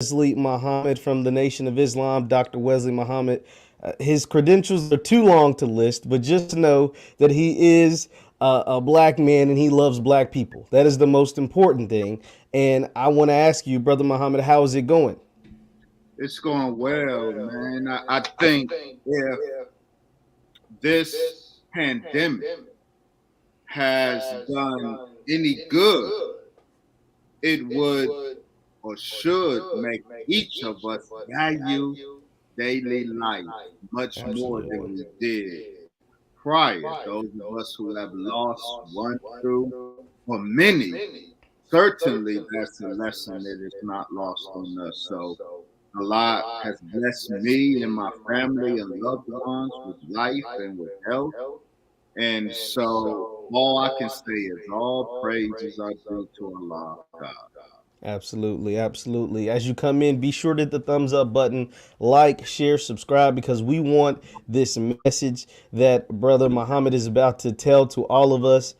Wesley Muhammad from the Nation of Islam, Dr. Wesley Muhammad. His credentials are too long to list, but just know that he is a black man and he loves black people. That is the most important thing. And I want to ask you, Brother Muhammad, how is it going? It's going well, man. I think if this pandemic has done any good, it would or should make each of us value daily life much more than we did prior. Those of us who have lost one, two, or many, certainly that's a lesson that is not lost on us. So a lot has blessed me and my family and loved ones with life and with health. And so all I can say is all praises are due to Allah God. Absolutely, absolutely. As you come in, be sure to hit the thumbs up button, like, share, subscribe, because we want this message that Brother Muhammad is about to tell to all of us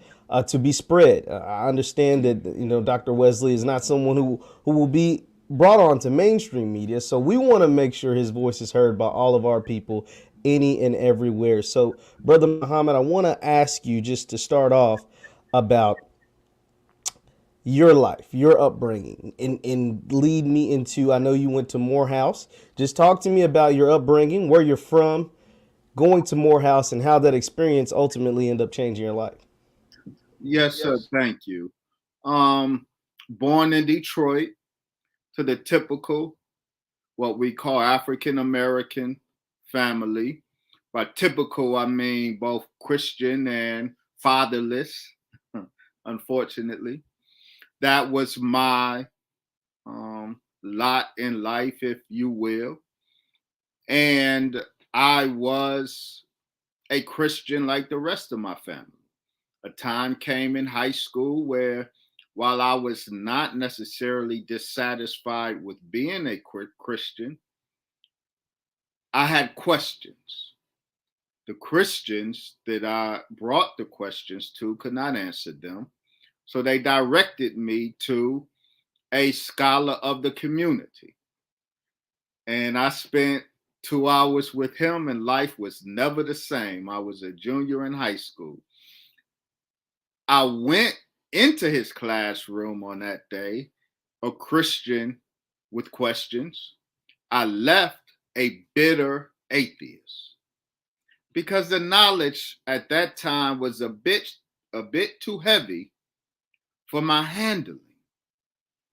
to be spread. I understand that Dr. Wesley is not someone who will be brought on to mainstream media, so we want to make sure his voice is heard by all of our people, any and everywhere. So, Brother Muhammad, I want to ask you just to start off about your life, your upbringing, and lead me into. I know you went to Morehouse. Just talk to me about your upbringing, where you're from, going to Morehouse, and how that experience ultimately ended up changing your life. Yes, sir. Thank you. Um, Born in Detroit to the typical, what we call African American family. By typical, I mean both Christian and fatherless, unfortunately. That was my lot in life, if you will. And I was a Christian like the rest of my family. A time came in high school where, while I was not necessarily dissatisfied with being a Christian, I had questions. The Christians that I brought the questions to could not answer them. So they directed me to a scholar of the community. And I spent 2 hours with him, and life was never the same. I was a junior in high school. I went into his classroom on that day, a Christian with questions. I left a bitter atheist because the knowledge at that time was a bit too heavy for my handling.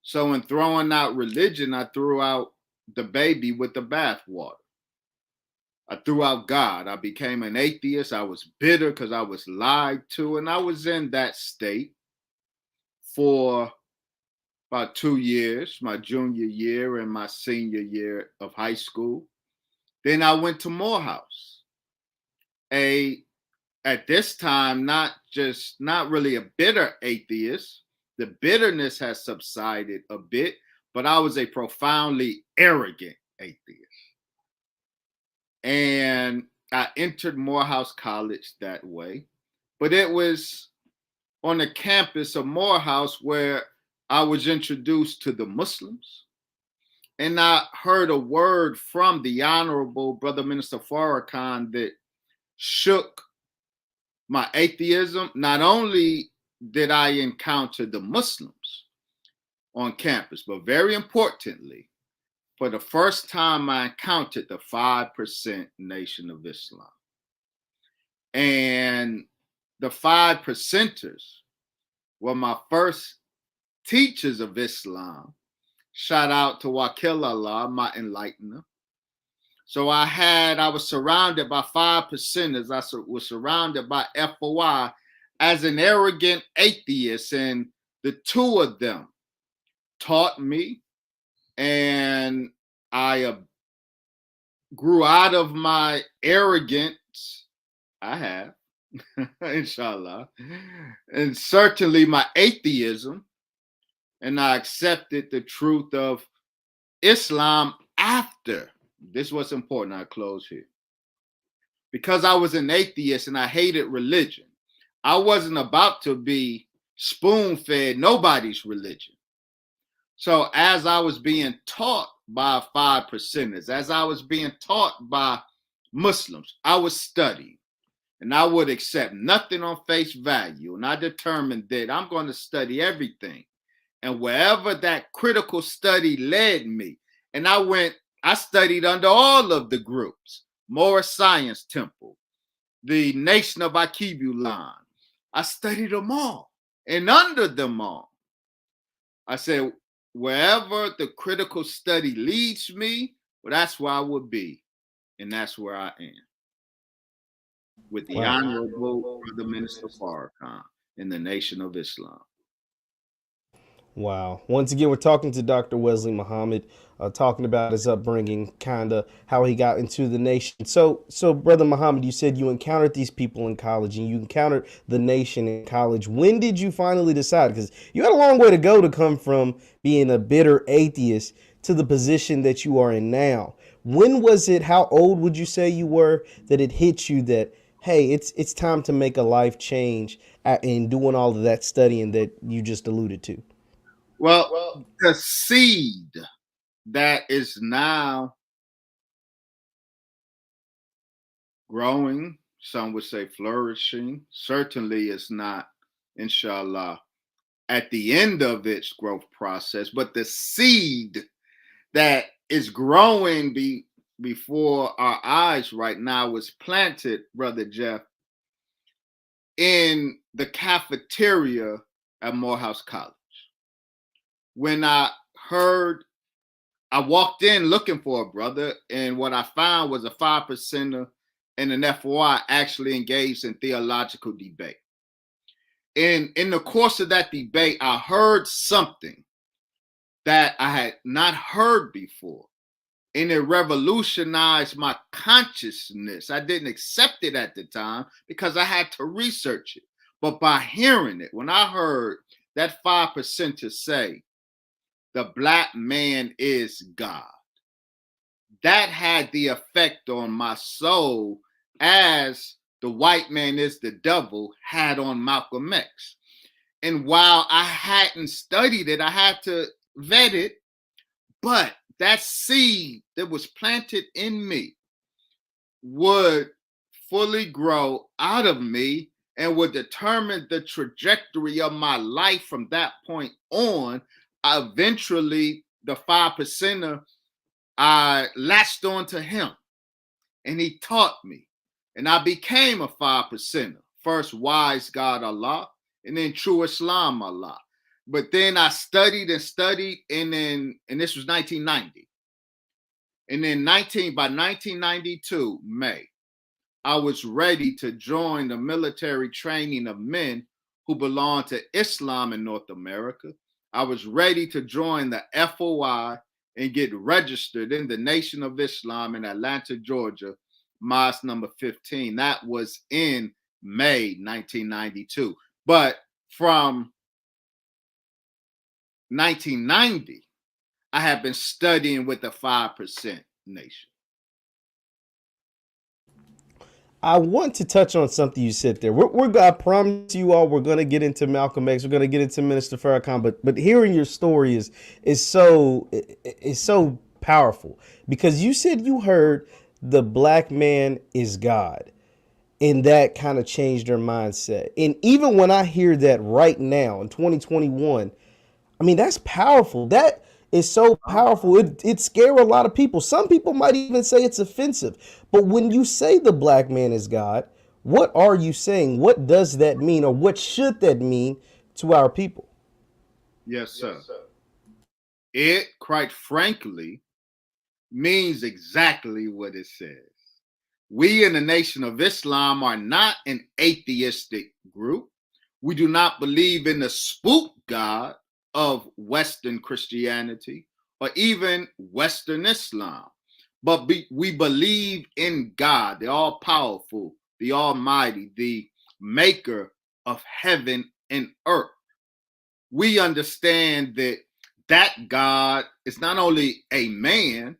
So in throwing out religion, I threw out the baby with the bathwater. I threw out God. I became an atheist. I was bitter because I was lied to. And I was in that state for about 2 years, my junior year and my senior year of high school. Then I went to Morehouse, a at this time not really a bitter atheist. The bitterness has subsided a bit, but I was a profoundly arrogant atheist. And I entered Morehouse College that way. But it was on the campus of Morehouse where I was introduced to the Muslims. And I heard a word from the Honorable Brother Minister Farrakhan that shook my atheism. Not only did I encounter the Muslims on campus, but very importantly, for the first time, I encountered the 5% Nation of Islam. And the 5%ers were my first teachers of Islam. Shout out to Wakil Allah, my enlightener. So I was surrounded by 5%ers. Was surrounded by FOI as an arrogant atheist. And the two of them taught me, and I grew out of my arrogance. I have, inshallah, and certainly my atheism. And I accepted the truth of Islam after. This was important. I close here. Because I was an atheist and I hated religion, I wasn't about to be spoon fed nobody's religion. So as I was being taught by 5%ers, as I was being taught by Muslims, I was studying. And I would accept nothing on face value. And I determined that I'm going to study everything. And wherever that critical study led me, and I studied under all of the groups, Morris Science Temple, the Nation of Akibulan. I studied them all. And under them all, I said, wherever the critical study leads me, well, that's where I would be. And that's where I am. With the Wow. Honorable Brother Minister Farrakhan in the Nation of Islam. Wow. Once again, we're talking to Dr. Wesley Muhammad, talking about his upbringing, kind of how he got into the nation. So, Brother Muhammad, you said you encountered these people in college and you encountered the nation in college. When did you finally decide? Because you had a long way to go to come from being a bitter atheist to the position that you are in now. When was it, how old would you say you were, that it hit you that, hey, it's time to make a life change in doing all of that studying that you just alluded to? Well, the seed that is now growing, some would say flourishing, certainly is not, inshallah, at the end of its growth process, but the seed that is growing before our eyes right now was planted, Brother Jeff, in the cafeteria at Morehouse College. When I walked in looking for a brother, and what I found was a 5%er and an FOI actually engaged in theological debate. And in the course of that debate, I heard something that I had not heard before, and it revolutionized my consciousness. I didn't accept it at the time because I had to research it. But by hearing it, when I heard that 5%er say, the black man is God, that had the effect on my soul as the white man is the devil had on Malcolm X. And while I hadn't studied it, I had to vet it, but that seed that was planted in me would fully grow out of me and would determine the trajectory of my life from that point on. Eventually, the 5%er, I latched on to him and he taught me. And I became a 5%er. First, wise God Allah, and then true Islam Allah. But then I studied and studied, and this was 1990. And then by 1992, May, I was ready to join the military training of men who belong to Islam in North America. I was ready to join the FOI and get registered in the Nation of Islam in Atlanta, Georgia, Mosque number 15. That was in May 1992. But from 1990, I have been studying with the 5% nation. I want to touch on something you said there. I promise you all, we're going to get into Malcolm X. We're going to get into Minister Farrakhan. But hearing your story is so powerful, because you said you heard the black man is God, and that kind of changed your mindset. And even when I hear that right now in 2021, I mean, that's powerful. That is so powerful. It scared a lot of people. Some people might even say it's offensive. But when you say the black man is God, what are you saying? What does that mean, or what should that mean to our people? Yes, sir. It, quite frankly, means exactly what it says. We in the Nation of Islam are not an atheistic group. We do not believe in the spook God of Western Christianity or even Western Islam. But we believe in God, the all-powerful, the almighty, the maker of heaven and earth. We understand that God is not only a man,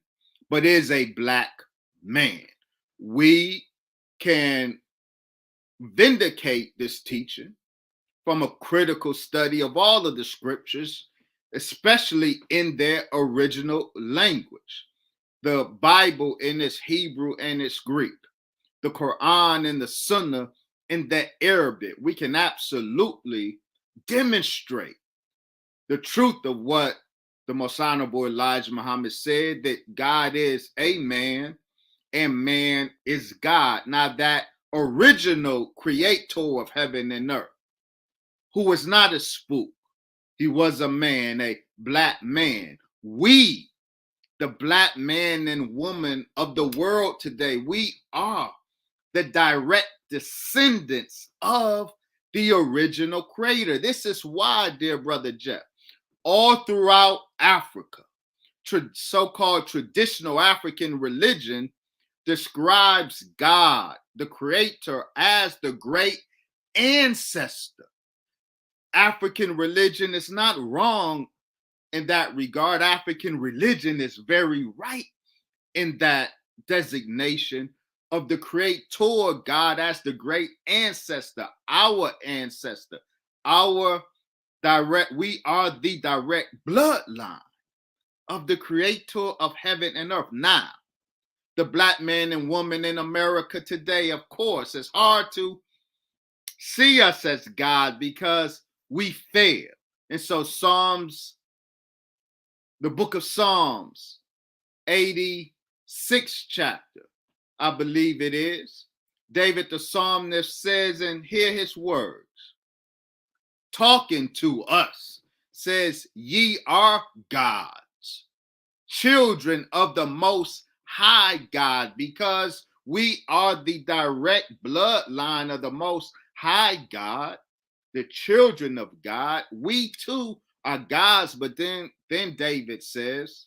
but is a black man. We can vindicate this teaching from a critical study of all of the scriptures, especially in their original language. The Bible in its Hebrew and its Greek, the Quran and the Sunnah in the Arabic. We can absolutely demonstrate the truth of what the Most Honorable Elijah Muhammad said, that God is a man and man is God. Now, that original creator of heaven and earth, who was not a spook, he was a man, a black man. We, the black man and woman of the world today, we are the direct descendants of the original creator. This is why, dear brother Jeff, all throughout Africa, so-called traditional African religion describes God, the creator, as the great ancestor. African religion is not wrong in that regard. African religion is very right in that designation of the creator God as the great ancestor, our ancestor, our direct, we are the direct bloodline of the creator of heaven and earth. Now, the black man and woman in America today, of course, it's hard to see us as God because we fail. And so the book of Psalms, 86th chapter, I believe it is, David the psalmist says, and hear his words, talking to us, says, ye are gods, children of the most high God, because we are the direct bloodline of the most high God, the children of God. We too are gods. But then David says,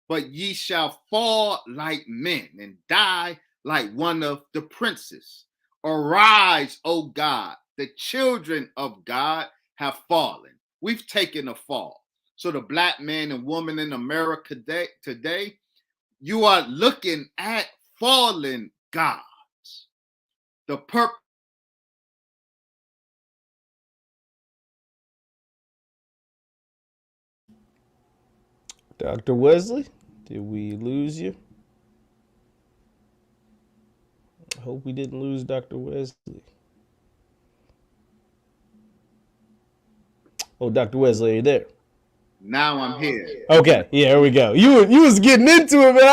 but ye shall fall like men and die like one of the princes. Arise, O God, the children of God have fallen. We've taken a fall. So the black man and woman in America today, you are looking at fallen gods. The purpose. Dr. Wesley, did we lose you? I hope we didn't lose Dr. Wesley. Oh, Dr. Wesley, are you there? Now I'm here. Okay, yeah, here we go. You was getting into it, man.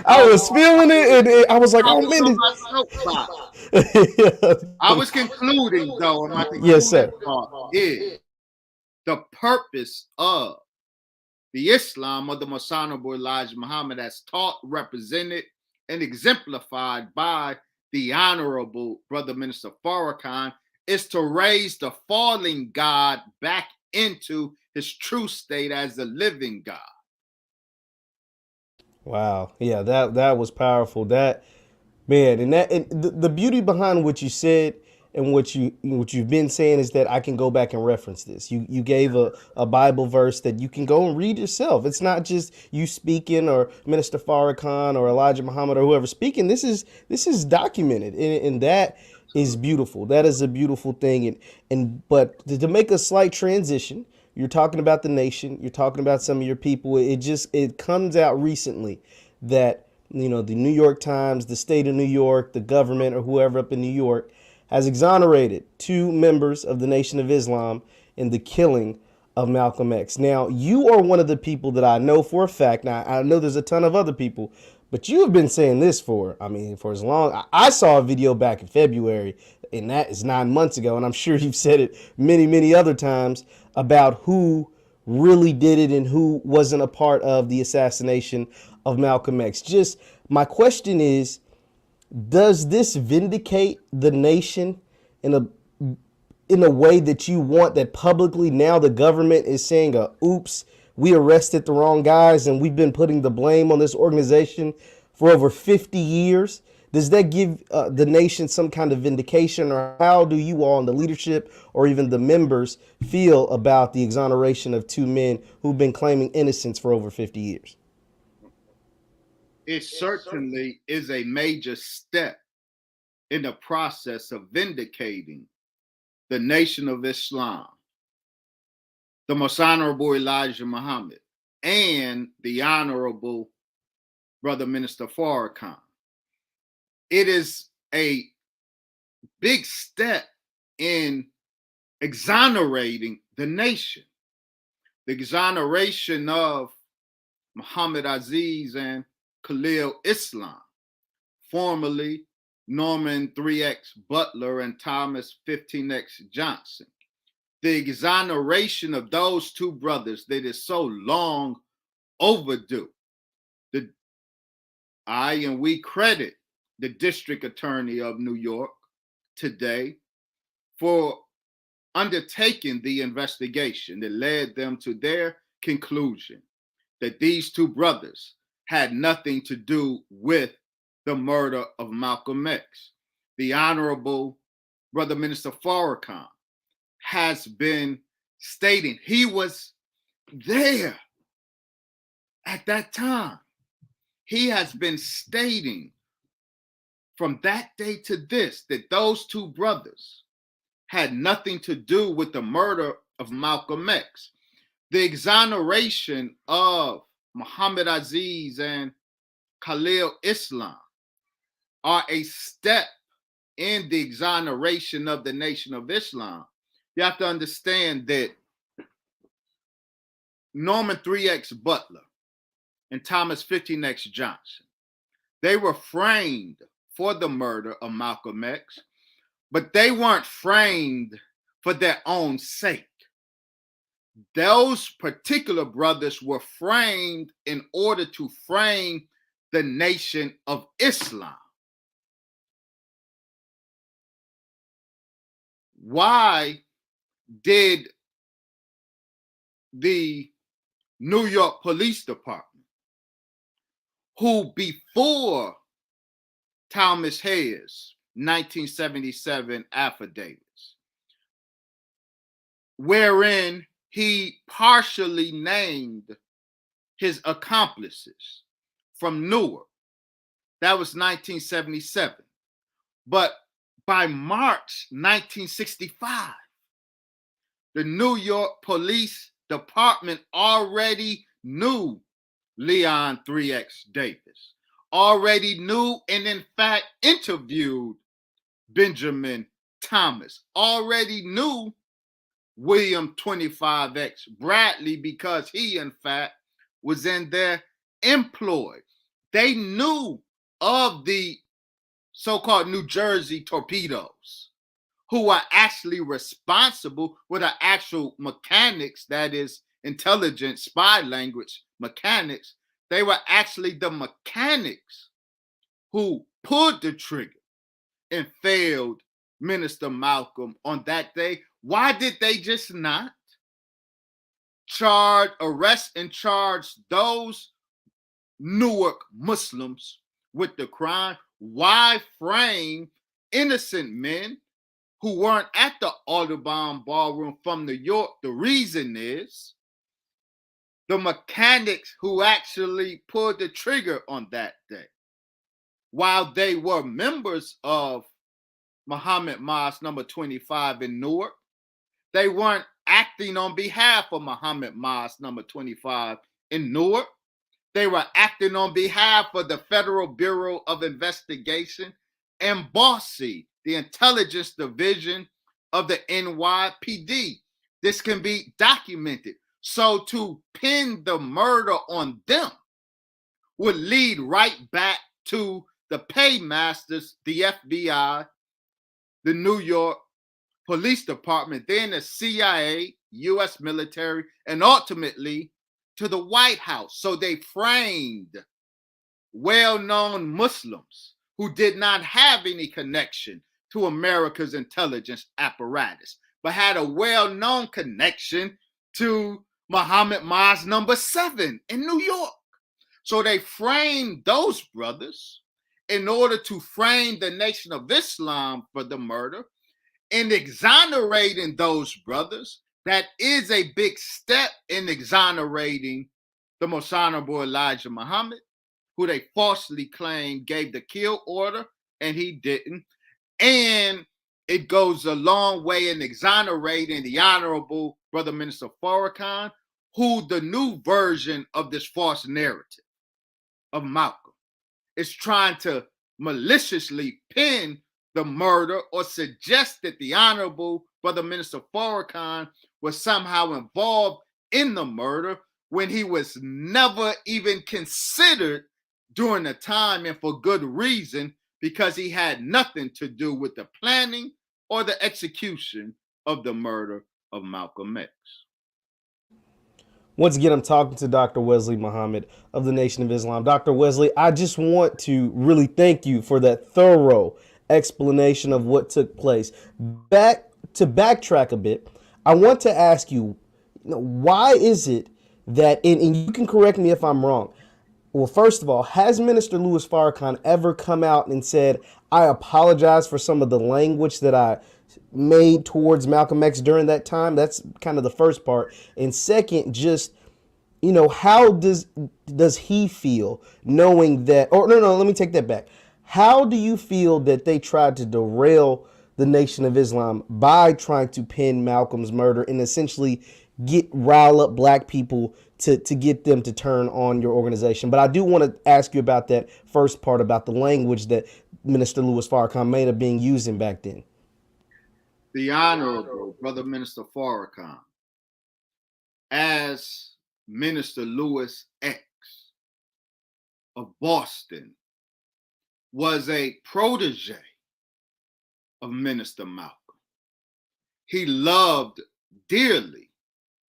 I was feeling it, and I was like, I oh was man. on my soapbox. I was concluding, though, and my Yes, concluding sir. part is the purpose of the Islam of the Most Honorable Elijah Muhammad, as taught, represented, and exemplified by the Honorable Brother Minister Farrakhan, is to raise the fallen God back into his true state as the living God. Wow. Yeah, that was powerful. That man, and the beauty behind what you said and what you've been saying is that I can go back and reference this. You gave a Bible verse that you can go and read yourself. It's not just you speaking or Minister Farrakhan or Elijah Muhammad or whoever speaking. This is documented, and that is beautiful. That is a beautiful thing. And but to make a slight transition, you're talking about the nation. You're talking about some of your people. It comes out recently that the New York Times, the state of New York, the government, or whoever up in New York has exonerated two members of the Nation of Islam in the killing of Malcolm X. Now, you are one of the people that I know for a fact. Now, I know there's a ton of other people, but you have been saying this for as long. I saw a video back in February, and that is 9 months ago, and I'm sure you've said it many, many other times about who really did it and who wasn't a part of the assassination of Malcolm X. Just my question is, does this vindicate the nation in a way that you want, that publicly now the government is saying, oops, we arrested the wrong guys and we've been putting the blame on this organization for over 50 years? Does that give the nation some kind of vindication, or how do you all in the leadership or even the members feel about the exoneration of two men who've been claiming innocence for over 50 years? It certainly is a major step in the process of vindicating the Nation of Islam. the Most Honorable Elijah Muhammad, and the Honorable Brother Minister Farrakhan. It is a big step in exonerating the nation. The exoneration of Muhammad Aziz and Khalil Islam, formerly Norman 3X Butler and Thomas 15X Johnson. The exoneration of those two brothers that is so long overdue. We credit the District Attorney of New York today for undertaking the investigation that led them to their conclusion that these two brothers had nothing to do with the murder of Malcolm X. The Honorable Brother Minister Farrakhan has been stating he was there at that time. He has been stating from that day to this that those two brothers had nothing to do with the murder of Malcolm X. The exoneration of Muhammad Aziz and Khalil Islam are a step in the exoneration of the Nation of Islam. You have to understand that Norman 3X Butler and Thomas 15X Johnson, they were framed for the murder of Malcolm X, but they weren't framed for their own sake. Those particular brothers were framed in order to frame the Nation of Islam. Why did the New York Police Department, who before Thomas Hayes' 1977 affidavits, wherein he partially named his accomplices from Newark, that was 1977. But by March 1965, the New York Police Department already knew Leon 3X Davis, already knew and in fact interviewed Benjamin Thomas, already knew William 25X Bradley because he in fact was in their employ. They knew of the so-called New Jersey torpedoes, who are actually responsible with the actual mechanics, that is intelligence spy language mechanics. They were actually the mechanics who pulled the trigger and failed Minister Malcolm on that day. Why did they just not arrest and charge those Newark Muslims with the crime? Why frame innocent men who weren't at the Audubon Ballroom from New York? The reason is the mechanics who actually pulled the trigger on that day, while they were members of Muhammad Mosque number 25 in Newark, they weren't acting on behalf of Muhammad Mosque number 25 in Newark. They were acting on behalf of the Federal Bureau of Investigation and BOSSI, the intelligence division of the NYPD. This can be documented. So to pin the murder on them would lead right back to the paymasters, the FBI, the New York Police Department, then the CIA, US military, and ultimately to the White House. So they framed well-known Muslims who did not have any connection to America's intelligence apparatus, but had a well-known connection to Muhammad Mosque number 7 in New York. So they framed those brothers in order to frame the Nation of Islam for the murder. In exonerating those brothers, that is a big step in exonerating the Most Honorable Elijah Muhammad, who they falsely claimed gave the kill order, and he didn't. And it goes a long way in exonerating the Honorable Brother Minister Farrakhan, who the new version of this false narrative of Malcolm is trying to maliciously pin the murder or suggest that the Honorable Brother Minister Farrakhan was somehow involved in the murder when he was never even considered during the time, and for good reason, because he had nothing to do with the planning or the execution of the murder of Malcolm X. Once again, I'm talking to Dr. Wesley Muhammad of the Nation of Islam. Dr. Wesley, I just want to really thank you for that thorough explanation of what took place. Backtrack a bit, I want to ask you, why is it that, and you can correct me if I'm wrong, well, first of all, has Minister Louis Farrakhan ever come out and said, I apologize for some of the language that I made towards Malcolm X during that time? That's kind of the first part. And second, just, how does he feel knowing that, or no, let me take that back. How do you feel that they tried to derail the Nation of Islam by trying to pin Malcolm's murder and essentially rile up black people to get them to turn on your organization? But I do want to ask you about that first part about the language that Minister Louis Farrakhan may have been using back then. The Honorable Brother Minister Farrakhan, as Minister Louis X of Boston, was a protege of Minister Malcolm. He loved dearly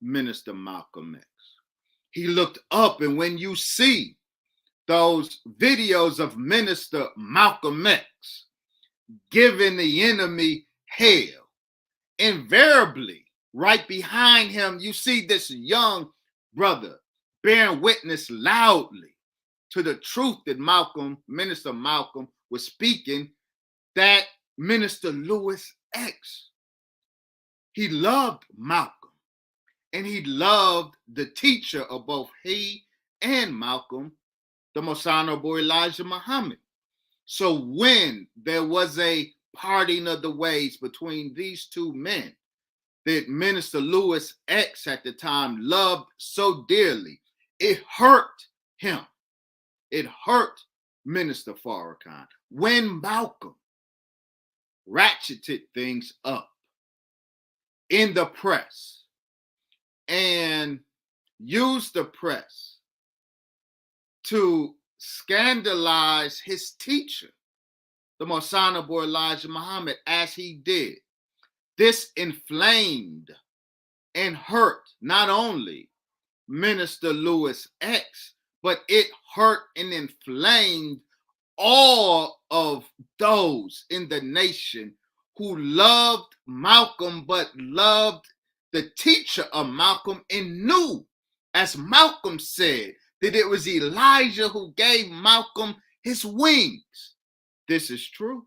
Minister Malcolm X. He looked up, and when you see those videos of Minister Malcolm X giving the enemy hell, invariably right behind him, you see this young brother bearing witness loudly to the truth that Minister Malcolm was speaking, that Minister Louis X, he loved Malcolm, and he loved the teacher of both he and Malcolm, the Most Honorable Elijah Muhammad. So when there was a parting of the ways between these two men that Minister Louis X at the time loved so dearly, it hurt him. It hurt Minister Farrakhan when Malcolm ratcheted things up in the press and used the press to scandalize his teacher, the Most Honorable Elijah Muhammad, as he did. This inflamed and hurt not only Minister Louis X, but it hurt and inflamed all of those in the nation who loved Malcolm, but loved the teacher of Malcolm and knew, as Malcolm said, that it was Elijah who gave Malcolm his wings. This is true.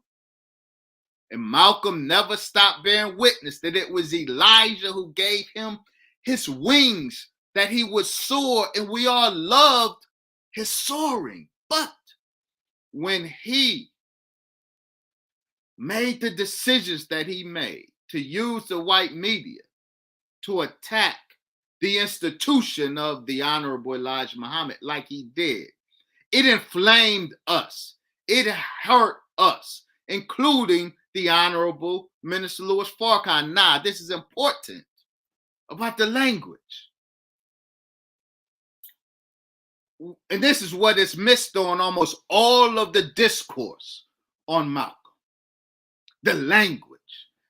And Malcolm never stopped bearing witness that it was Elijah who gave him his wings, that he would soar, and we all loved his soaring. But when he made the decisions that he made to use the white media to attack the institution of the Honorable Elijah Muhammad like he did, it inflamed us. It hurt us, including the Honorable Minister Louis Farrakhan. Now, this is important about the language. And this is what is missed on almost all of the discourse on Malcolm. The language.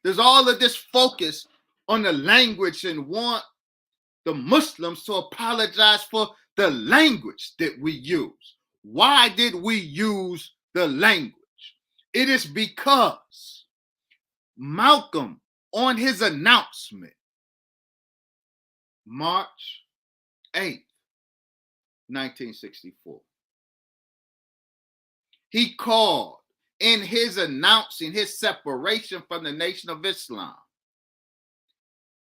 There's all of this focus on the language and want the Muslims to apologize for the language that we use. Why did we use the language? It is because Malcolm, on his announcement, March 8th, 1964, he called, in his announcing his separation from the Nation of Islam,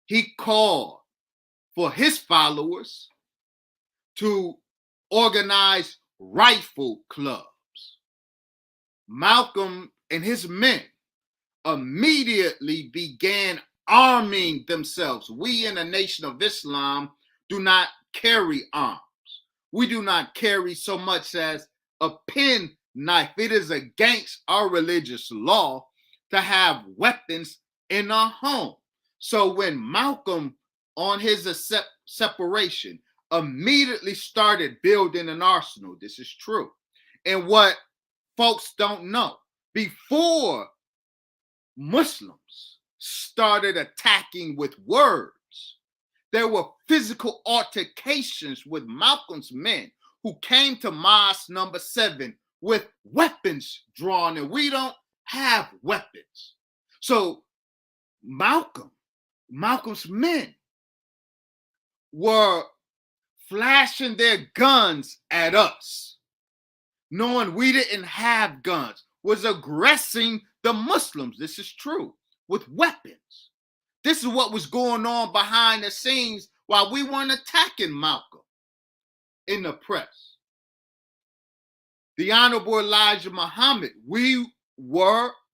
he called for his followers to organize rifle clubs. Malcolm and his men immediately began arming themselves. We in the Nation of Islam do not carry arms. We do not carry so much as a pen knife. It is against our religious law to have weapons in our home. So when Malcolm, on his separation, immediately started building an arsenal, this is true. And what folks don't know, before Muslims started attacking with words, there were physical altercations with Malcolm's men who came to Mosque number 7 with weapons drawn, and we don't have weapons. So Malcolm's men were flashing their guns at us, knowing we didn't have guns, was aggressing the Muslims. This is true, with weapons. This is what was going on behind the scenes while we weren't attacking Malcolm in the press. The Honorable Elijah Muhammad,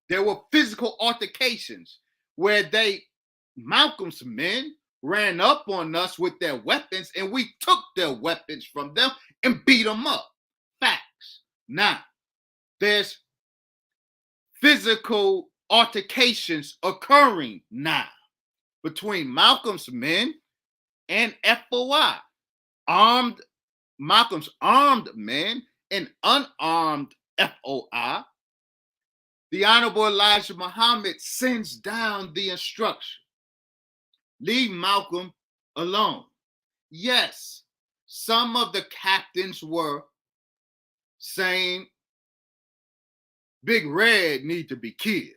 there were physical altercations where Malcolm's men ran up on us with their weapons, and we took their weapons from them and beat them up. Facts. Now, there's physical altercations occurring now between Malcolm's men and FOI. Malcolm's armed men and unarmed FOI. The Honorable Elijah Muhammad sends down the instruction: leave Malcolm alone. Yes, some of the captains were saying Big Red need to be killed.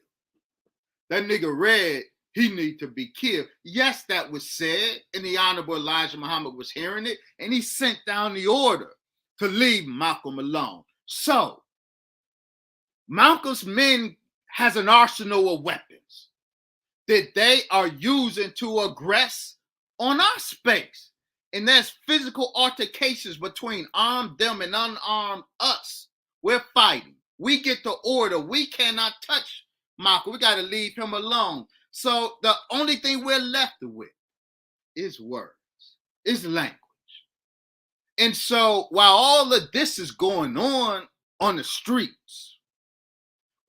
That nigga Red, he need to be killed. Yes, that was said, and the Honorable Elijah Muhammad was hearing it, and he sent down the order to leave Malcolm alone. So, Malcolm's men has an arsenal of weapons that they are using to aggress on our space. And there's physical altercations between armed them and unarmed us. We're fighting. We get the order. We cannot touch Malcolm. We got to leave him alone. So the only thing we're left with is words, is language. And so while all of this is going on the streets,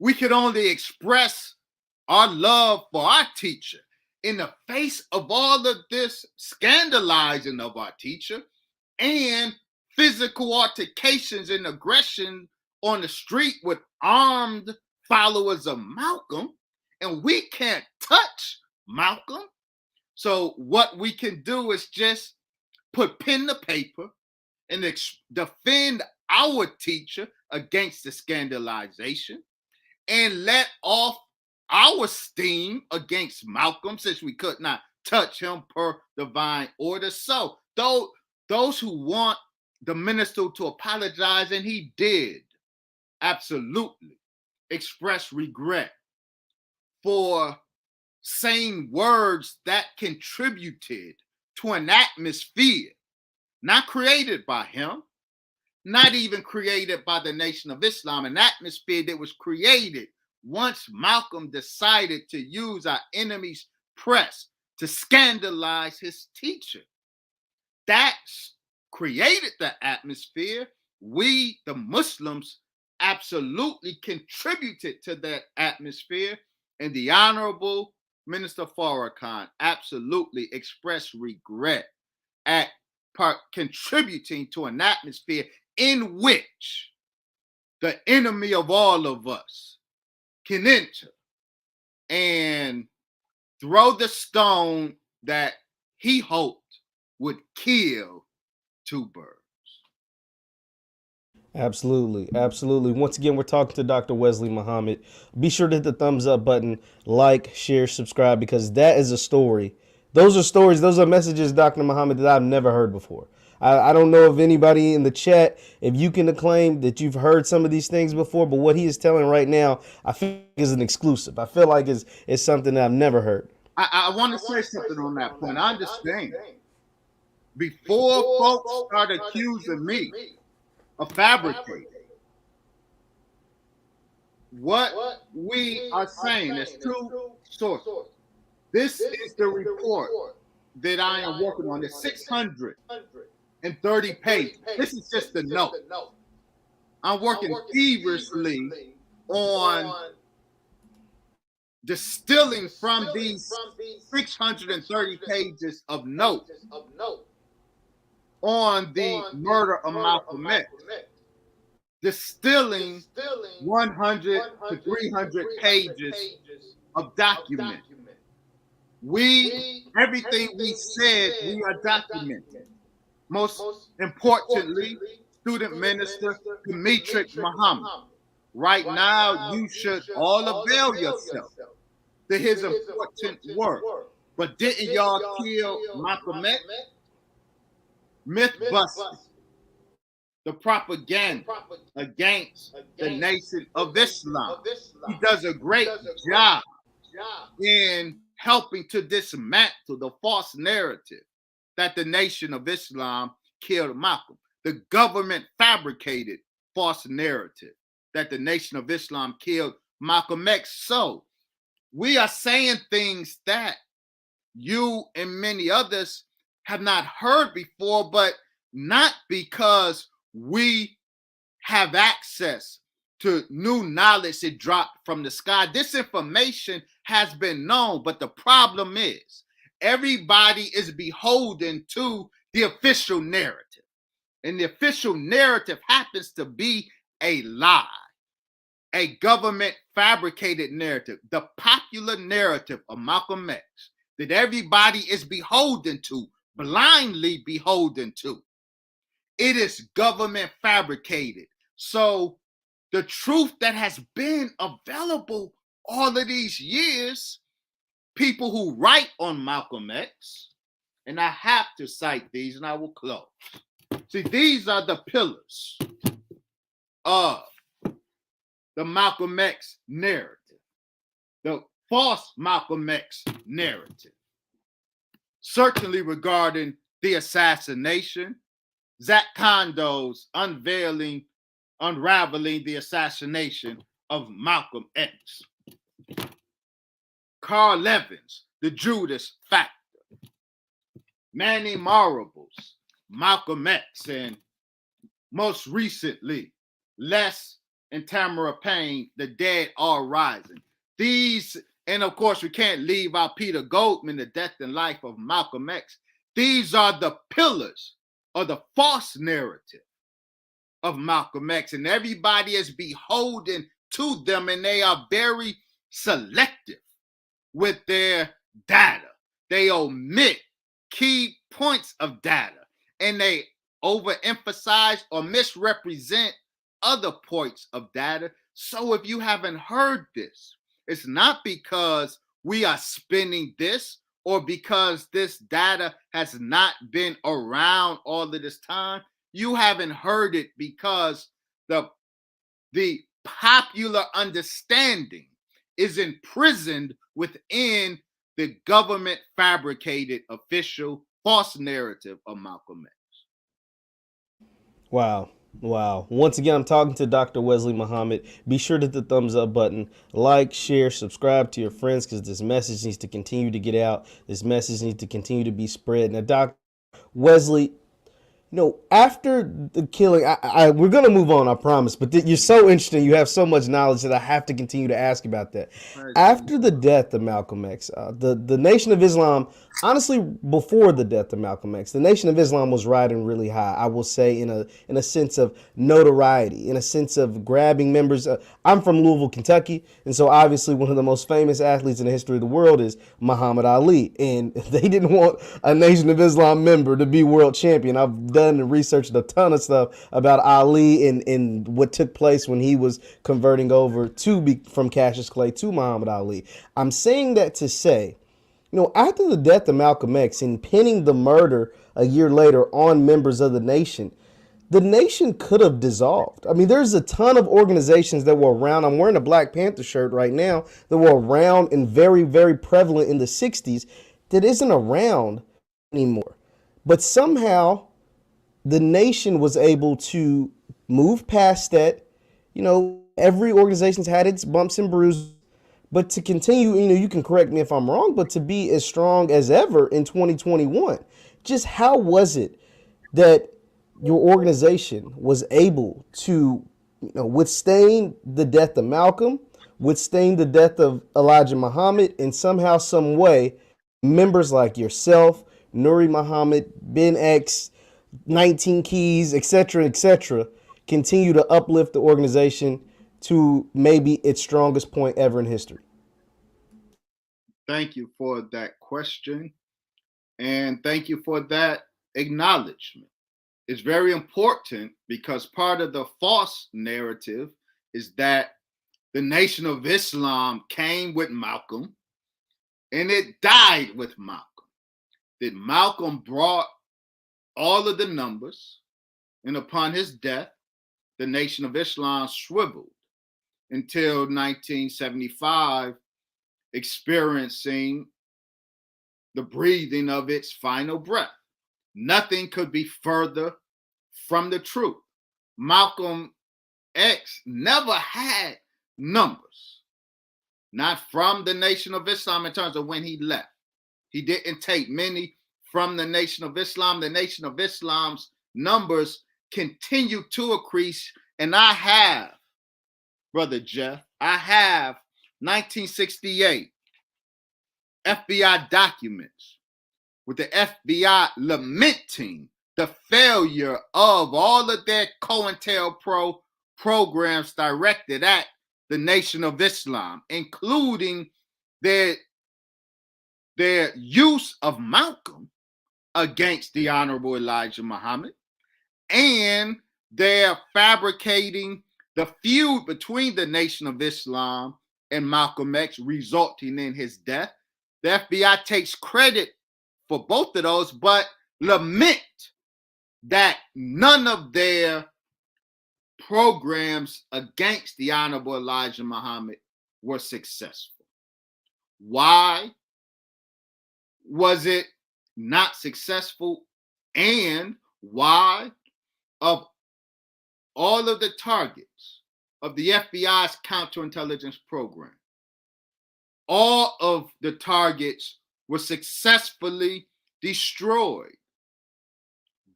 we could only express our love for our teacher in the face of all of this scandalizing of our teacher and physical altercations and aggression on the street with armed followers of Malcolm, and we can't touch Malcolm. So what we can do is just put pen to paper and defend our teacher against the scandalization and let off our steam against Malcolm, since we could not touch him per divine order. So those who want the minister to apologize, and he did absolutely express regret for saying words that contributed to an atmosphere not created by him, not even created by the Nation of Islam, an atmosphere that was created once Malcolm decided to use our enemy's press to scandalize his teacher. That created the atmosphere. We, the Muslims, absolutely contributed to that atmosphere, and the Honorable Minister Farrakhan absolutely expressed regret at contributing to an atmosphere in which the enemy of all of us can enter and throw the stone that he hoped would kill two birds. Absolutely, absolutely. Once again, we're talking to Dr. Wesley Muhammad. Be sure to hit the thumbs up button, like, share, subscribe, because that is a story. Those are stories, those are messages, Dr. Muhammad, that I've never heard before. I don't know if anybody in the chat, if you can acclaim that you've heard some of these things before, but what he is telling right now, I feel like is an exclusive. I feel like it's something that I've never heard. I want to say something on that point. I understand. Before folks started accusing me of fabricating, what we are saying is two sources. This is the report that I am working on. It's 630 pages. This is just the note. I'm working feverishly on distilling from these 630 pages of notes on the murder of Malcolm X, distilling 100 to 300 pages of document. Everything we said, we are documenting. Most importantly, student minister Wesley Muhammad. Right now, you should all avail yourself to his important work. But didn't y'all kill Malcolm X? Myth busting, the propaganda against the Nation of Islam. He does a great job in helping to dismantle the false narrative that the Nation of Islam killed Malcolm. The government fabricated false narrative that the Nation of Islam killed Malcolm X. So we are saying things that you and many others have not heard before, but not because we have access to new knowledge that dropped from the sky. This information has been known, but the problem is everybody is beholden to the official narrative. And the official narrative happens to be a lie, a government fabricated narrative, the popular narrative of Malcolm X that everybody is beholden to, blindly beholden to. It is government fabricated. So the truth that has been available all of these years, people who write on Malcolm X, and I have to cite these and I will close. See, these are the pillars of the Malcolm X narrative, the false Malcolm X narrative. Certainly regarding the assassination, Zach Condo's unraveling the assassination of Malcolm X. Carl Levin's The Judas Factor. Manny Marable's Malcolm X, and most recently, Les and Tamara Payne, The Dead Are Rising. These, and of course, we can't leave out Peter Goldman, The Death and Life of Malcolm X. These are the pillars of the false narrative of Malcolm X, and everybody is beholden to them, and they are very selective with their data. They omit key points of data, and they overemphasize or misrepresent other points of data. So if you haven't heard this, it's not because we are spinning this or because this data has not been around all of this time. You haven't heard it because the popular understanding is imprisoned within the government fabricated official false narrative of Malcolm X. Wow. Wow. Once again, I'm talking to Dr. Wesley Muhammad. Be sure to hit the thumbs up button, like, share, subscribe to your friends, because this message needs to continue to get out. This message needs to continue to be spread. Now, Dr. Wesley, after the killing, we're going to move on, I promise. But you're so interesting. You have so much knowledge that I have to continue to ask about that. After the death of Malcolm X, the Nation of Islam, honestly, before the death of Malcolm X, the Nation of Islam was riding really high, I will say, in a sense of notoriety, in a sense of grabbing members. I'm from Louisville, Kentucky, and so obviously one of the most famous athletes in the history of the world is Muhammad Ali. And they didn't want a Nation of Islam member to be world champion. I've done and researched a ton of stuff about Ali and what took place when he was converting over from Cassius Clay to Muhammad Ali. I'm saying that to say, after the death of Malcolm X and pinning the murder a year later on members of the nation could have dissolved. I mean, there's a ton of organizations that were around. I'm wearing a Black Panther shirt right now that were around and very, very prevalent in the 60s that isn't around anymore. But somehow the nation was able to move past that. Every organization's had its bumps and bruises, But to continue, you can correct me if I'm wrong, but to be as strong as ever in 2021, just how was it that your organization was able to, withstand the death of Malcolm, withstand the death of Elijah Muhammad, and somehow, some way, members like yourself, Nuri Muhammad, Ben X, 19 Keys, etc., continue to uplift the organization to maybe its strongest point ever in history? Thank you for that question. And thank you for that acknowledgement. It's very important because part of the false narrative is that the Nation of Islam came with Malcolm and it died with Malcolm. That Malcolm brought all of the numbers, and upon his death, the Nation of Islam swiveled until 1975, experiencing the breathing of its final breath. Nothing could be further from the truth. Malcolm X never had numbers, not from the Nation of Islam in terms of when he left. He didn't take many from the Nation of Islam. The Nation of Islam's numbers continue to increase. And I have, Brother Jeff, I have 1968 FBI documents with the FBI lamenting the failure of all of their COINTELPRO programs directed at the Nation of Islam, including their use of Malcolm against the Honorable Elijah Muhammad, and their fabricating the feud between the Nation of Islam and Malcolm X, resulting in his death. The FBI takes credit for both of those, but lament that none of their programs against the Honorable Elijah Muhammad were successful. Why was it not successful? And why, of all of the targets of the FBI's counterintelligence program, all of the targets were successfully destroyed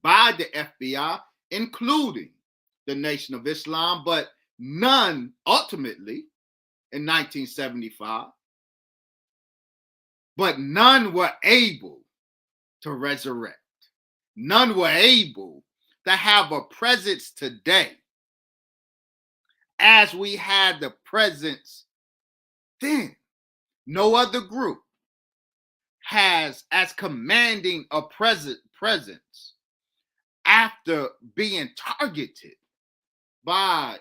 by the FBI, including the Nation of Islam, but none ultimately in 1975, but none were able to resurrect. None were able to have a presence today as we had the presence then. No other group has as commanding a presence after being targeted by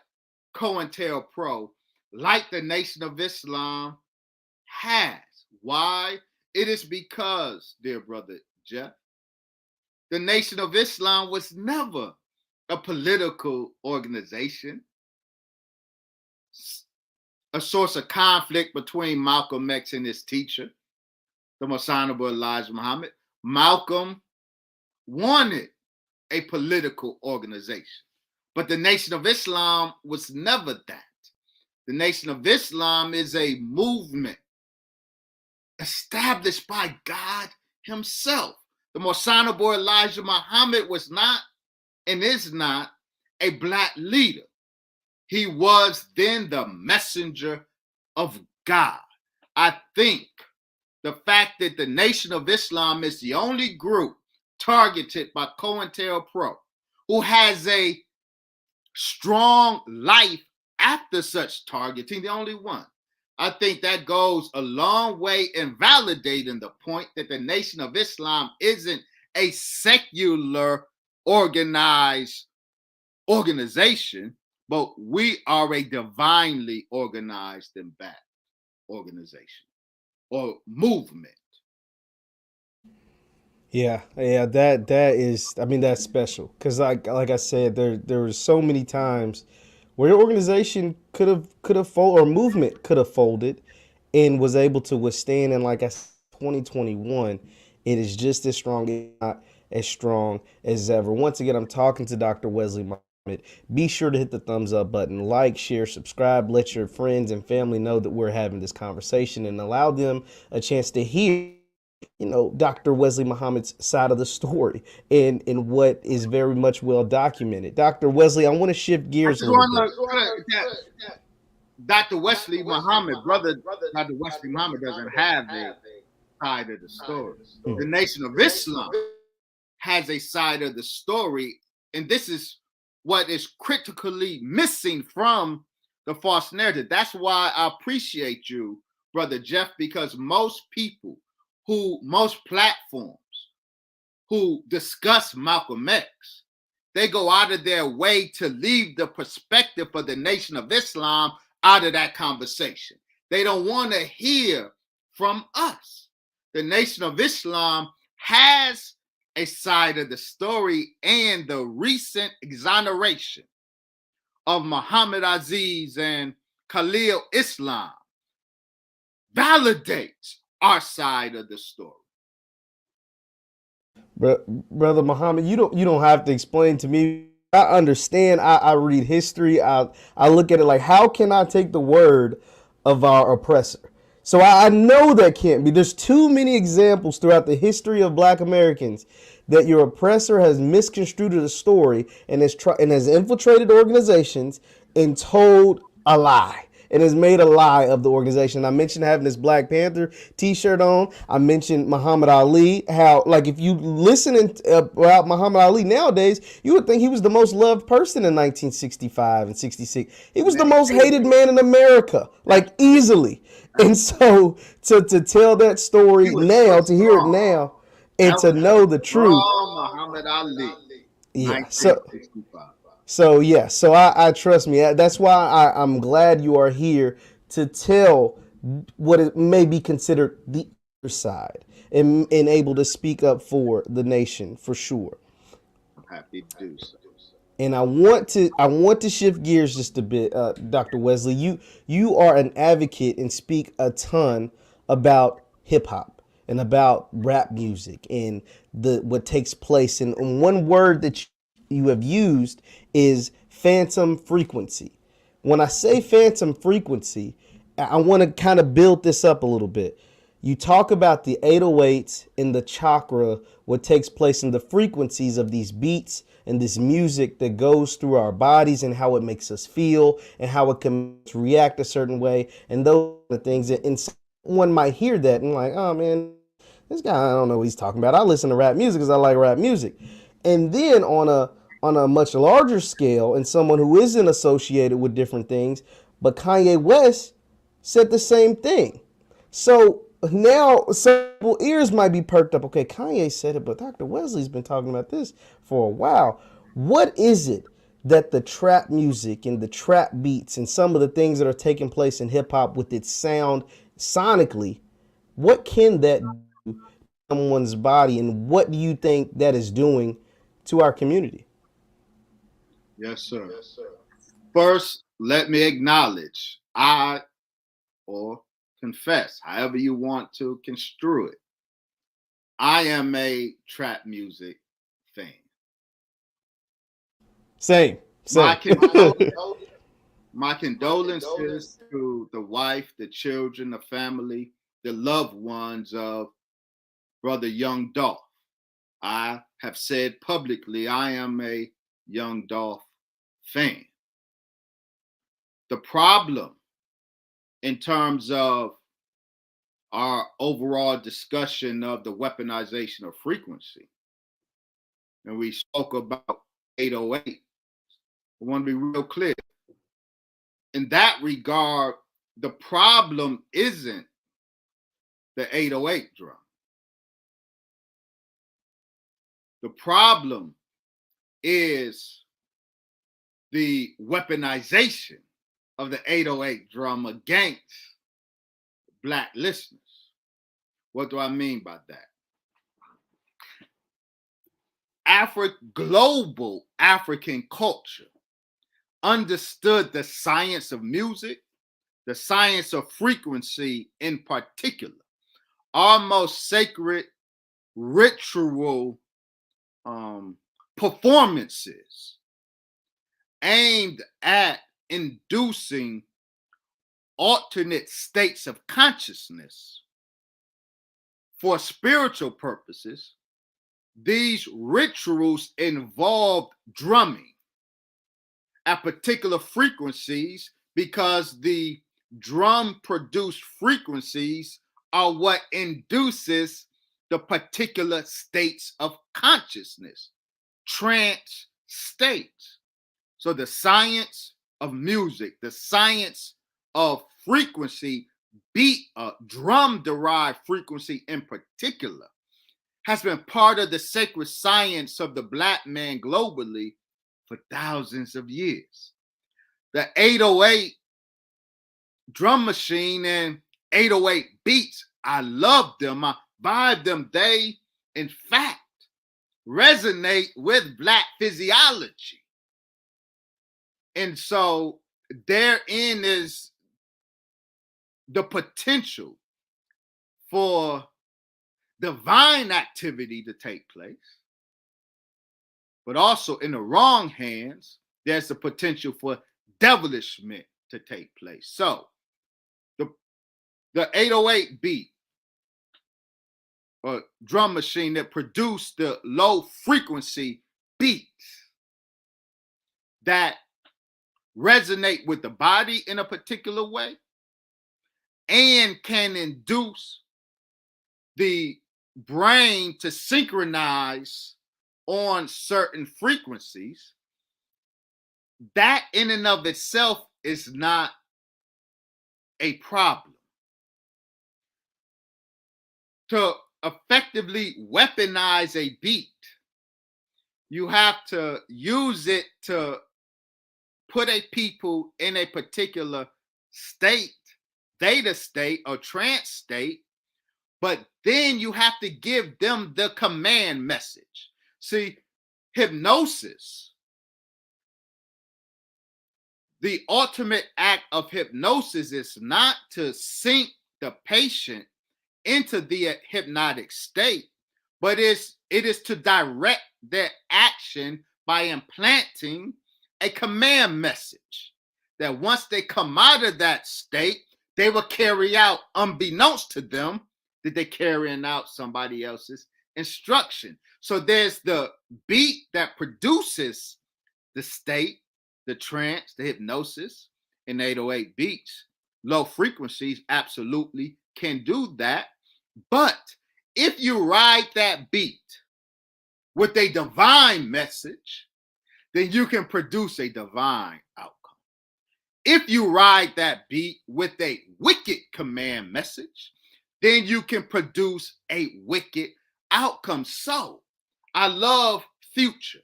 COINTELPRO like the Nation of Islam has. Why? It is because, dear brother Jeff, the Nation of Islam was never a political organization, a source of conflict between Malcolm X and his teacher, the Most Honorable Elijah Muhammad. Malcolm wanted a political organization, but the Nation of Islam was never that. The Nation of Islam is a movement established by God himself. The Most Honorable Elijah Muhammad was not and is not a black leader. He was then the messenger of God. I think the fact that the Nation of Islam is the only group targeted by COINTELPRO who has a strong life after such targeting, the only one. I think that goes a long way in validating the point that the Nation of Islam isn't a secular organized organization, but we are a divinely organized and backed organization or movement. Yeah, that is. I mean, that's special because, like I said, there were so many times where your organization could have folded, or movement could have folded, and was able to withstand. And like I said, 2021, it is just as strong, if not as strong as ever. Once again, I'm talking to Dr. Wesley be sure to hit the thumbs up button, like, share, subscribe, let your friends and family know that we're having this conversation and allow them a chance to hear, Dr. Wesley Muhammad's side of the story and what is very much well documented. Dr. Wesley, I want to shift I gears a just little want bit. to put that Dr. Wesley Muhammad, brother Dr. Wesley Muhammad doesn't have a side of the story. The Nation of Islam has a side of the story, and this is what is critically missing from the false narrative. That's why I appreciate you, brother Jeff, because most platforms who discuss Malcolm X, they go out of their way to leave the perspective of the Nation of Islam out of that conversation. They don't want to hear from us. The Nation of Islam has a side of the story, and the recent exoneration of Muhammad Aziz and Khalil Islam validates our side of the story. Brother Muhammad, you don't have to explain to me. I understand. I read history. I look at it like, how can I take the word of our oppressor? So I know that can't be. There's too many examples throughout the history of Black Americans that your oppressor has misconstrued the story and has infiltrated organizations and told a lie and has made a lie of the organization. I mentioned having this Black Panther t-shirt on. I mentioned Muhammad Ali, how, like, if you listen about Muhammad Ali nowadays, you would think he was the most loved person in 1965 and 66. He was the most hated man in America, like, easily. And so to tell that story now, to hear it now, and to know the truth. Muhammad Ali, Yeah. 1965. So I trust me. That's why I'm glad you are here to tell what it may be considered the other side and able to speak up for the nation for sure. I'm happy to do so. And I want to shift gears just a bit, Dr. Wesley. You are an advocate and speak a ton about hip hop and about rap music and the what takes place. And one word that you have used is phantom frequency. When I say phantom frequency, I want to kind of build this up a little bit. You talk about the 808s and the chakra, what takes place in the frequencies of these beats and this music that goes through our bodies and how it makes us feel and how it can react a certain way and those are the things that, and someone might hear that and like, oh man, this guy, I don't know what he's talking about. I listen to rap music because I like rap music. And then on a much larger scale, and someone who isn't associated with different things, but Kanye West said the same thing. So now several ears might be perked up. Okay, Kanye said it, but Dr. Wesley's been talking about this for a while. What is it that the trap music and the trap beats and some of the things that are taking place in hip hop with its sound sonically, what can that do to someone's body, and what do you think that is doing to our community? Yes, sir. First, let me acknowledge or confess, however you want to construe it. I am a trap music fan. Same. My Same. condolences, my condolences to the wife, the children, the family, the loved ones of Brother Young Dolph. I have said publicly I am a Young Dolph fan. The problem in terms of our overall discussion of the weaponization of frequency, and we spoke about 808, I want to be real clear. In that regard, the problem isn't the 808 drum. The problem is the weaponization of the 808 drum against Black listeners. What do I mean by that? Global African culture understood the science of music, the science of frequency in particular, almost sacred ritual performances aimed at inducing alternate states of consciousness for spiritual purposes. These rituals involved drumming at particular frequencies because the drum produced frequencies are what induces the particular states of consciousness, trance states. So the science of music, the science of frequency, beat, drum derived frequency in particular, has been part of the sacred science of the Black man globally for thousands of years. The 808 drum machine and 808 beats, I love them, I vibe them. They, in fact, resonate with Black physiology. And so therein is the potential for divine activity to take place. But also in the wrong hands, there's the potential for devilishment to take place. So the 808 beat or drum machine that produced the low frequency beats that resonate with the body in a particular way and can induce the brain to synchronize on certain frequencies, that in and of itself is not a problem. To effectively weaponize a beat, you have to use it to put a people in a particular state, theta state or trance state, but then you have to give them the command message. See, hypnosis, the ultimate act of hypnosis is not to sink the patient into the hypnotic state, but it is to direct their action by implanting a command message that once they come out of that state, they will carry out, unbeknownst to them, that they're carrying out somebody else's instruction. So there's the beat that produces the state, the trance, the hypnosis in 808 beats. Low frequencies absolutely can do that. But if you ride that beat with a divine message, then you can produce a divine outcome. If you ride that beat with a wicked command message, then you can produce a wicked outcome. So I love Future.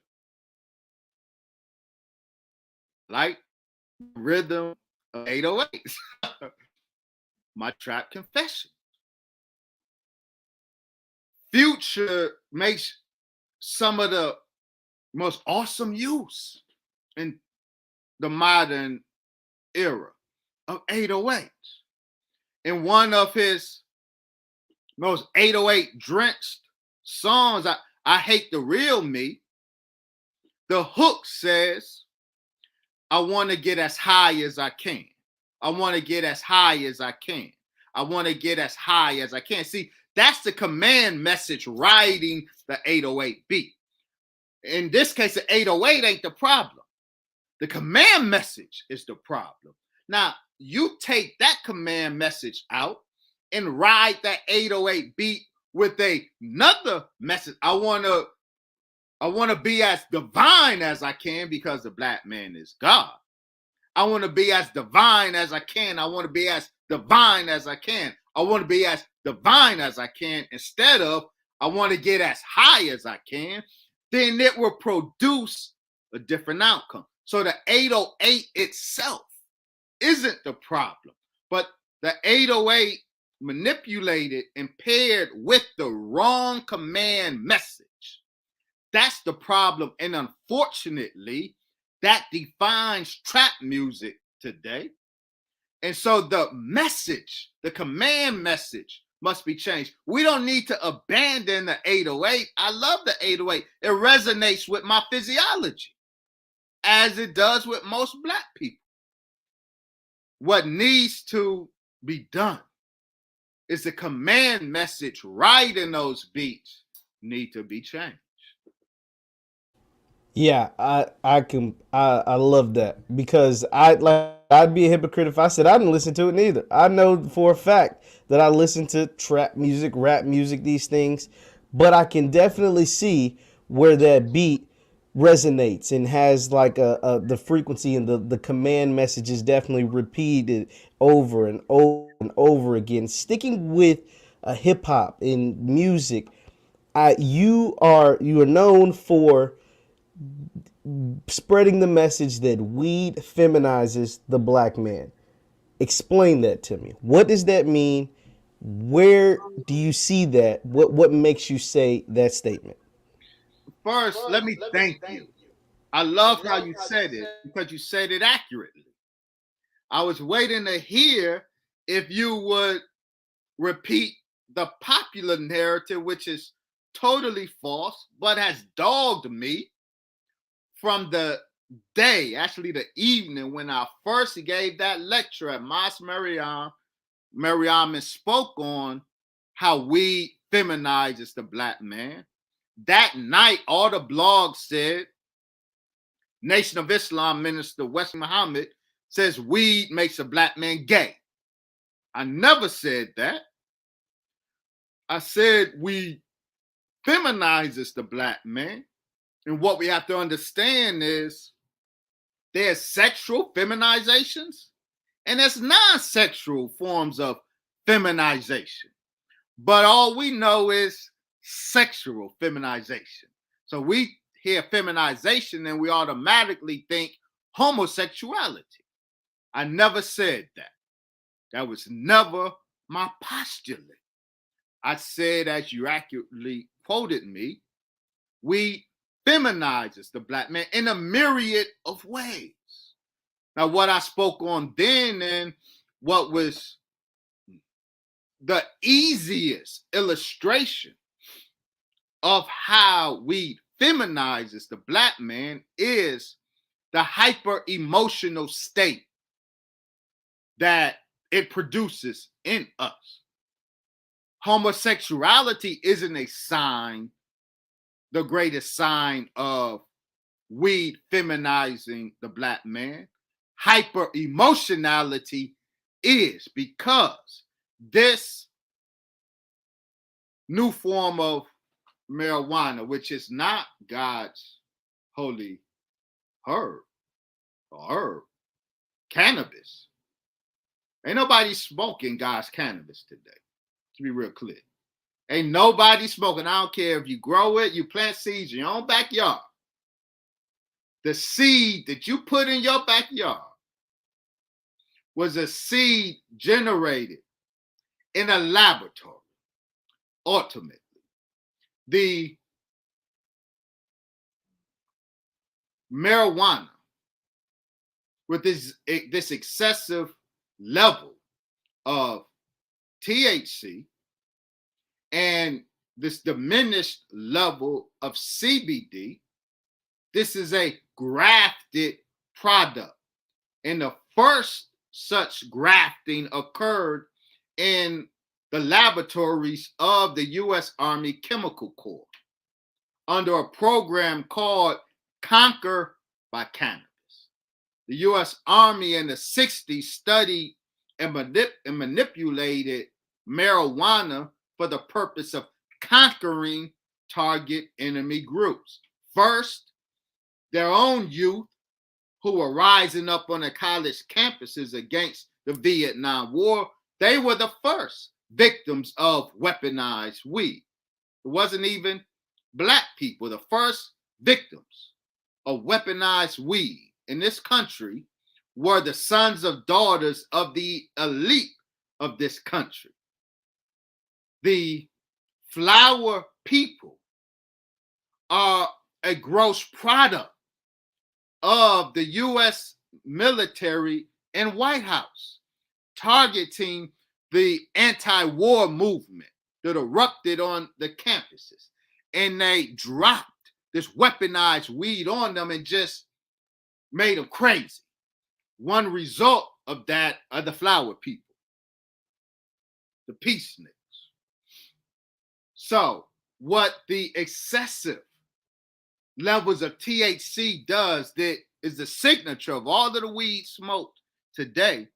Like rhythm of 808s. My trap confession. Future makes some of the most awesome use in the modern era of 808s. In one of his most 808 drenched songs, I Hate the Real Me, the hook says, I want to get as high as I can. I want to get as high as I can. I want to get as high as I can. See, that's the command message riding the 808 beat. In this case, the 808 ain't the problem. The command message is the problem. Now, you take that command message out and ride that 808 beat with another message. I want to be as divine as I can because the Black man is God. I want to be as divine as I can. I want to be as divine as I can. I want to be as divine as I can instead of I want to get as high as I can. Then it will produce a different outcome. So the 808 itself isn't the problem, but the 808 manipulated and paired with the wrong command message. That's the problem. And unfortunately, that defines trap music today. And so the message, the command message must be changed. We don't need to abandon the 808. I love the 808. It resonates with my physiology. as it does with most black people. What needs to be done is the command message right in those beats need to be changed. Yeah, I love that because I'd be a hypocrite if I said I didn't listen to it neither. I know for a fact that I listen to trap music, rap music, these things, but I can definitely see where that beat resonates and has like the frequency and the command message is definitely repeated over and over and over again. Sticking with hip hop in music, you are known for spreading the message that weed feminizes the black man. Explain that to me. What does that mean? Where do you see that? What makes you say that statement? First, let me thank you. I love how you said it because you said it accurately. I was waiting to hear if you would repeat the popular narrative, which is totally false, but has dogged me from the day, actually the evening, when I first gave that lecture at Mas Mariam and spoke on how weed feminizes the black man. That night, all the blogs said, Nation of Islam minister Wesley Muhammad says weed makes a black man gay. I never said that. I said weed feminizes the black man. And what we have to understand is there's sexual feminizations and there's non-sexual forms of feminization. But all we know is sexual feminization. So we hear feminization and we automatically think homosexuality. I never said that. That was never my postulate. I said, as you accurately quoted me, we feminizes the black man in a myriad of ways. Now, what I spoke on then and what was the easiest illustration of how weed feminizes the black man is the hyper emotional state that it produces in us. Homosexuality isn't a sign, the greatest sign of weed feminizing the black man. Hyper emotionality is, because this new form of marijuana, which is not God's holy herb or herb, cannabis. Ain't nobody smoking God's cannabis today, to be real clear. Ain't nobody smoking. I don't care if you grow it, you plant seeds in your own backyard. The seed that you put in your backyard was a seed generated in a laboratory, ultimately. The marijuana, with this excessive level of THC and this diminished level of CBD, this is a grafted product. And the first such grafting occurred in the laboratories of the U.S. Army Chemical Corps under a program called Conquer by Cannabis. The U.S. Army in the 60s studied and manipulated marijuana for the purpose of conquering target enemy groups. First, their own youth who were rising up on the college campuses against the Vietnam War, they were the first victims of weaponized weed. It wasn't even black people. The first victims of weaponized weed in this country were the sons of daughters of the elite of this country. The flower people are a gross product of the U.S. military and White House, targeting the anti-war movement that erupted on the campuses. And they dropped this weaponized weed on them and just made them crazy. One result of that are the flower people, the peaceniks. So, what the excessive levels of THC does, that is the signature of all of the weed smoked today,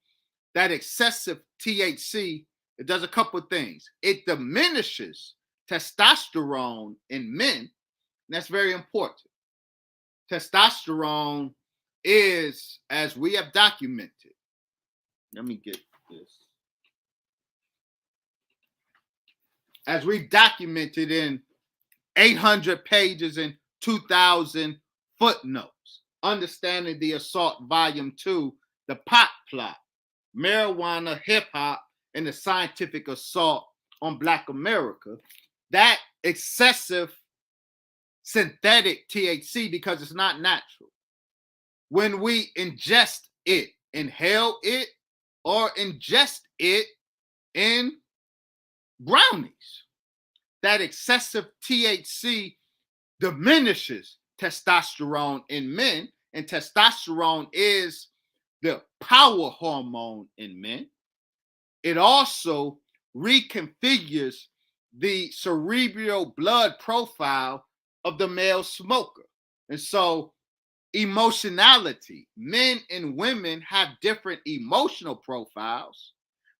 that excessive THC, it does a couple of things. It diminishes testosterone in men. And that's very important. Testosterone is, as we have documented, let me get this. As we documented in 800 pages and 2,000 footnotes, Understanding the Assault, Volume 2, The Pot Plot, Marijuana, Hip Hop, and the Scientific Assault on Black America, that excessive synthetic THC, because it's not natural, when we ingest it, inhale it, or ingest it in brownies, that excessive THC diminishes testosterone in men, and testosterone is the power hormone in men. It also reconfigures the cerebral blood profile of the male smoker. And so emotionality, men and women have different emotional profiles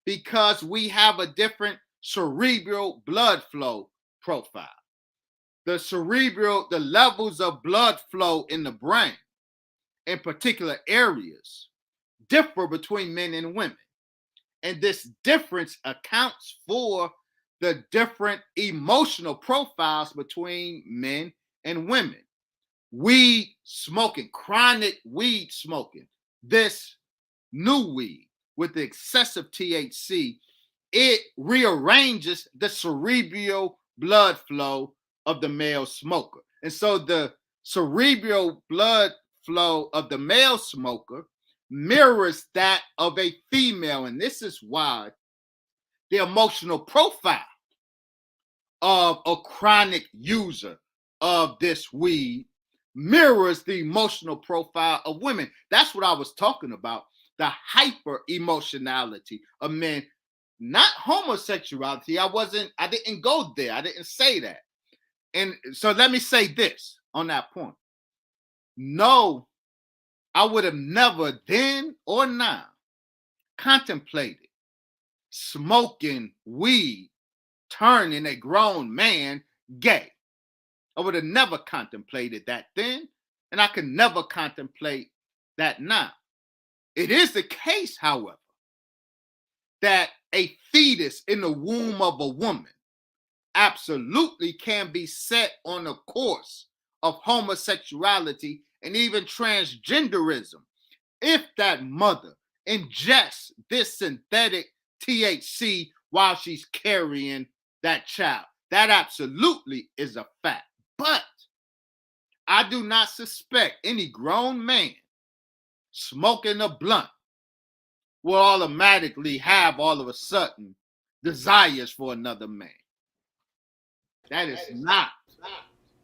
because we have a different cerebral blood flow profile. The levels of blood flow in the brain in particular areas differ between men and women. And this difference accounts for the different emotional profiles between men and women. Weed smoking, chronic weed smoking, this new weed with the excessive THC, it rearranges the cerebral blood flow of the male smoker. And so the cerebral blood flow of the male smoker mirrors that of a female. And this is why the emotional profile of a chronic user of this weed mirrors the emotional profile of women. That's what I was talking about, the hyper emotionality of men, not homosexuality. I didn't go there. I didn't say that. And so let me say this on that point. No, I would have never then or now contemplated smoking weed turning a grown man gay. I would have never contemplated that then, and I could never contemplate that now. It is the case, however, that a fetus in the womb of a woman absolutely can be set on a course of homosexuality and even transgenderism if that mother ingests this synthetic THC while she's carrying that child. That absolutely is a fact. But I do not suspect any grown man smoking a blunt will automatically have all of a sudden desires for another man. That is not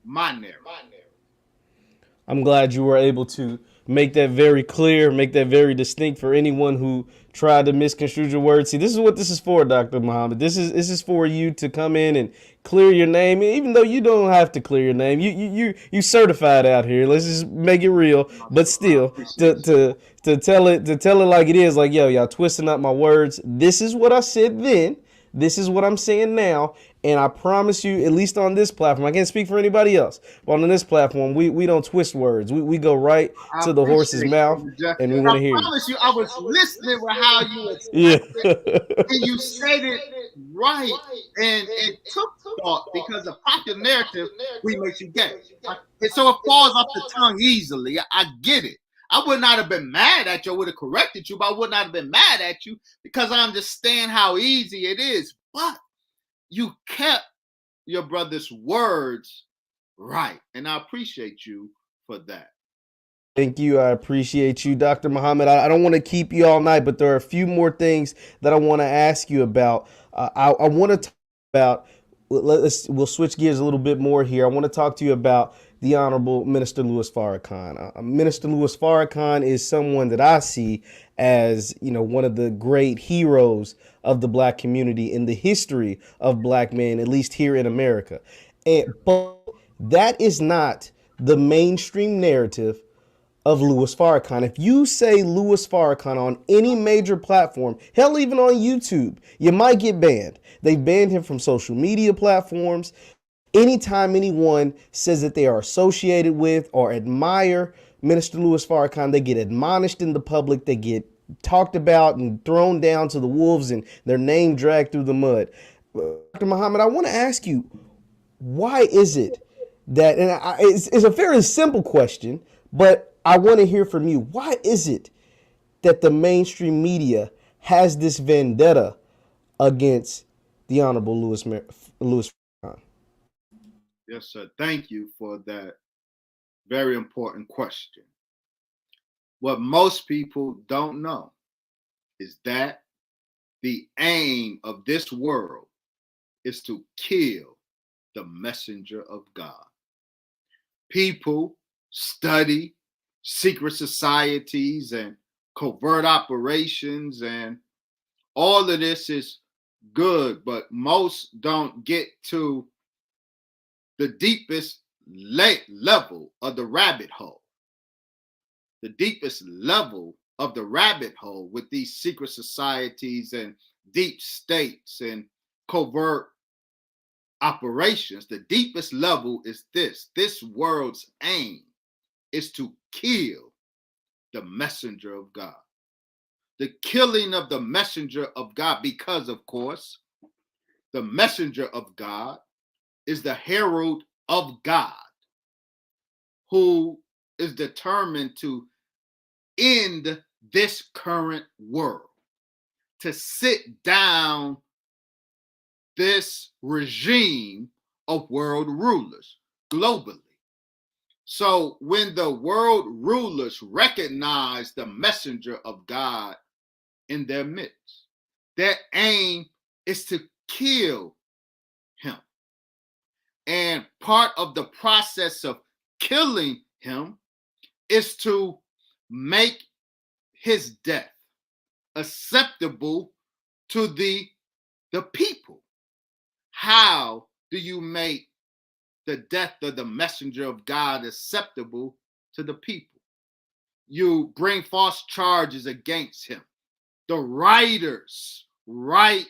my narrative. I'm glad you were able to make that very clear, make that very distinct for anyone who tried to misconstrue your words. See, this is what this is for, Dr. Muhammad. This is for you to come in and clear your name, even though you don't have to clear your name. You certified out here. Let's just make it real. But still, to tell it like it is, like, yo, y'all twisting up my words. This is what I said then. This is what I'm saying now. And I promise you, at least on this platform, I can't speak for anybody else, but on this platform, we don't twist words. We go right to the horse's mouth, and we want to hear I promise you, I was listening with how you you. expressed it, and you said it right, and it took thought because the popular narrative we make you gay, and so it falls off the tongue easily. I get it. I would not have been mad at you. I would have corrected you, but I would not have been mad at you because I understand how easy it is. But you kept your brother's words right, and I appreciate you for that. Thank you. I appreciate you, Dr. Muhammad. I don't want to keep you all night, but there are a few more things that I want to ask you about. I want to talk about, we'll switch gears a little bit more here. I want to talk to you about the Honorable Minister Louis Farrakhan. Minister Louis Farrakhan is someone that I see as, one of the great heroes of the black community in the history of black men, at least here in America. But that is not the mainstream narrative of Louis Farrakhan. If you say Louis Farrakhan on any major platform, hell, even on YouTube, you might get banned. They've banned him from social media platforms. Anytime anyone says that they are associated with or admire Minister Louis Farrakhan, they get admonished in the public, they get talked about and thrown down to the wolves and their name dragged through the mud. Dr. Muhammad, I want to ask you, why is it that, and it's a fairly simple question, but I want to hear from you. Why is it that the mainstream media has this vendetta against the Honorable Louis Farrakhan? Yes, sir. Thank you for that very important question. What most people don't know is that the aim of this world is to kill the messenger of God. People study secret societies and covert operations, and all of this is good, but most don't get to the deepest level of the rabbit hole. The deepest level of the rabbit hole with these secret societies and deep states and covert operations. The deepest level is this world's aim is to kill the messenger of God. The killing of the messenger of God, because of course, the messenger of God is the herald of God who is determined to end this current world, to sit down this regime of world rulers globally. So when the world rulers recognize the messenger of God in their midst, their aim is to kill him. And part of the process of killing him is to make his death acceptable to the people. How do you make the death of the messenger of God acceptable to the people? You bring false charges against him. The writers write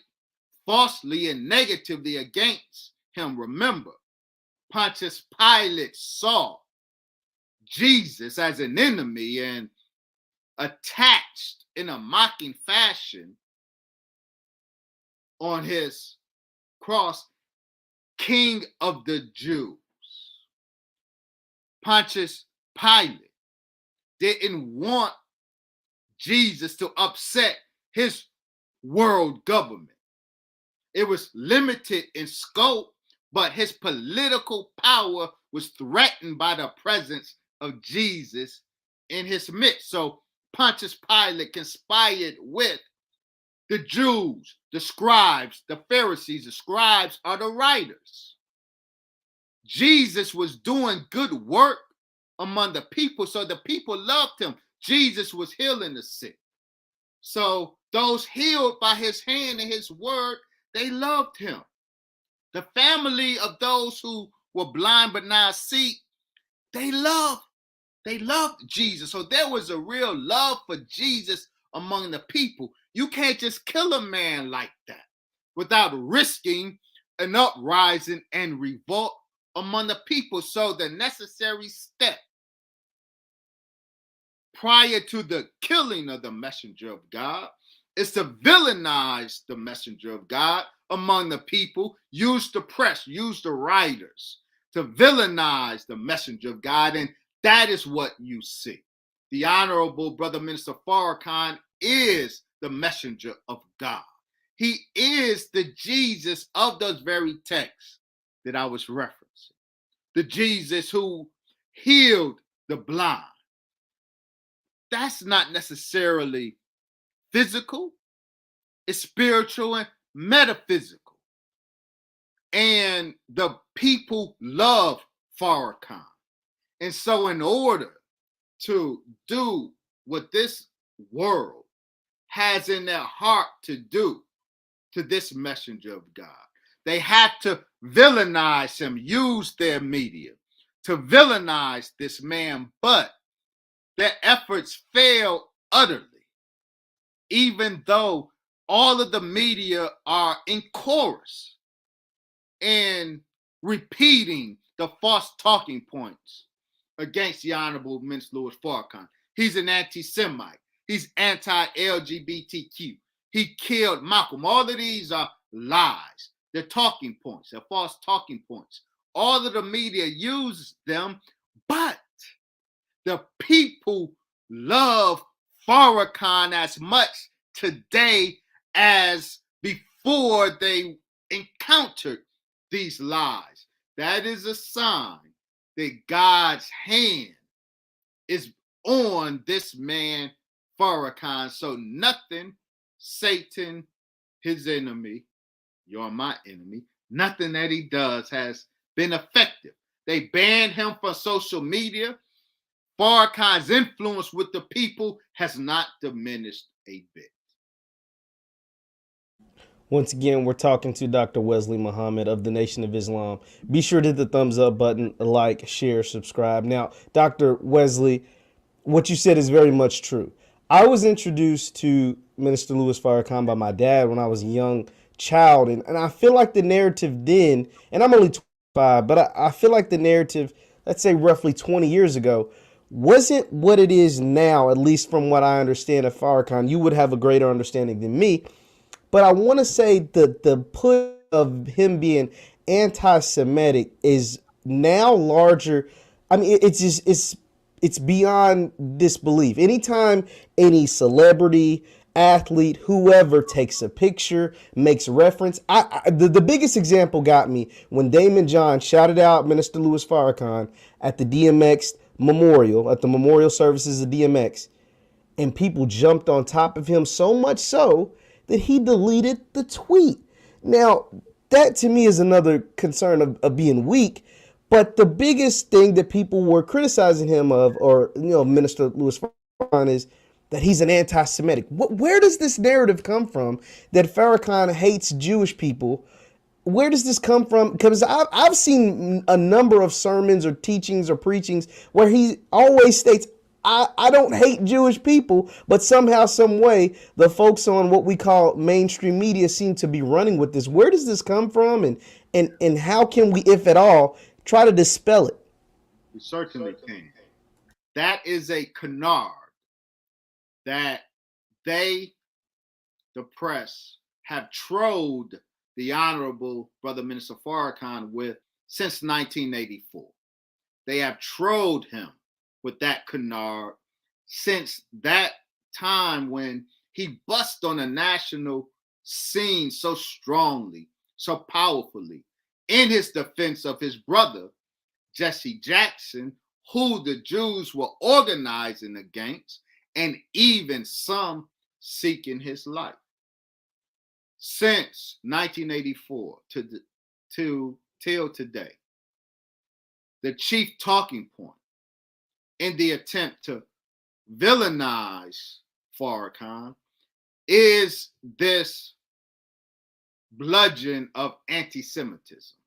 falsely and negatively against him. Remember, Pontius Pilate saw Jesus as an enemy and attached in a mocking fashion on his cross, King of the Jews. Pontius Pilate didn't want Jesus to upset his world government. It was limited in scope, but his political power was threatened by the presence of Jesus in his midst. So Pontius Pilate conspired with the Jews, the scribes, the Pharisees. The scribes are the writers. Jesus was doing good work among the people, so the people loved him. Jesus was healing the sick. So those healed by his hand and his word, they loved him. The family of those who were blind but now see, they loved Jesus. So there was a real love for Jesus among the people. You can't just kill a man like that without risking an uprising and revolt among the people. So the necessary step prior to the killing of the messenger of God is to villainize the messenger of God among the people, use the press, use the writers to villainize the messenger of God. And that is what you see. The Honorable Brother Minister Farrakhan is the messenger of God. He is the Jesus of those very texts that I was referencing. The Jesus who healed the blind. That's not necessarily physical, it's spiritual and metaphysical. And the people love Farrakhan. And so, in order to do what this world has in their heart to do to this messenger of God, they have to villainize him, use their media to villainize this man, but their efforts fail utterly, even though all of the media are in chorus in repeating the false talking points against the Honorable Minister Louis Farrakhan. He's an anti-Semite. He's anti-LGBTQ. He killed Malcolm. All of these are lies. They're talking points. They're false talking points. All of the media uses them, but the people love Farrakhan as much today as before they encountered these lies. That is a sign that God's hand is on this man, Farrakhan. So nothing, Satan, his enemy, you're my enemy, nothing that he does has been effective. They banned him from social media. Farrakhan's influence with the people has not diminished a bit. Once again, we're talking to Dr. Wesley Muhammad of the Nation of Islam. Be sure to hit the thumbs up button, like, share, subscribe. Now, Dr. Wesley, what you said is very much true. I was introduced to Minister Louis Farrakhan by my dad when I was a young child. And I feel like the narrative then, and I'm only 25, but I feel like the narrative, let's say roughly 20 years ago, wasn't what it is now, at least from what I understand of Farrakhan. You would have a greater understanding than me. But I want to say that the push of him being anti-Semitic is now larger. I mean, it's beyond disbelief. Anytime any celebrity, athlete, whoever takes a picture, makes reference. The biggest example got me when Damon John shouted out Minister Louis Farrakhan at the DMX memorial, at the memorial services of DMX, and people jumped on top of him so much so that he deleted the tweet. Now, that to me is another concern of being weak. But the biggest thing that people were criticizing him of, or Minister Louis Farrakhan, is that he's an anti-Semitic. Where does this narrative come from that Farrakhan hates Jewish people? Where does this come from? Because I've seen a number of sermons or teachings or preachings where he always states, I don't hate Jewish people, but somehow, some way, the folks on what we call mainstream media seem to be running with this. Where does this come from, and how can we, if at all, try to dispel it? We certainly can. That is a canard that they, the press, have trolled the Honorable Brother Minister Farrakhan with since 1984. They have trolled him with that canard since that time when he bust on a national scene so strongly, so powerfully, in his defense of his brother, Jesse Jackson, who the Jews were organizing against, and even some seeking his life. Since 1984 till today, the chief talking point in the attempt to villainize Farrakhan is this bludgeon of anti-Semitism.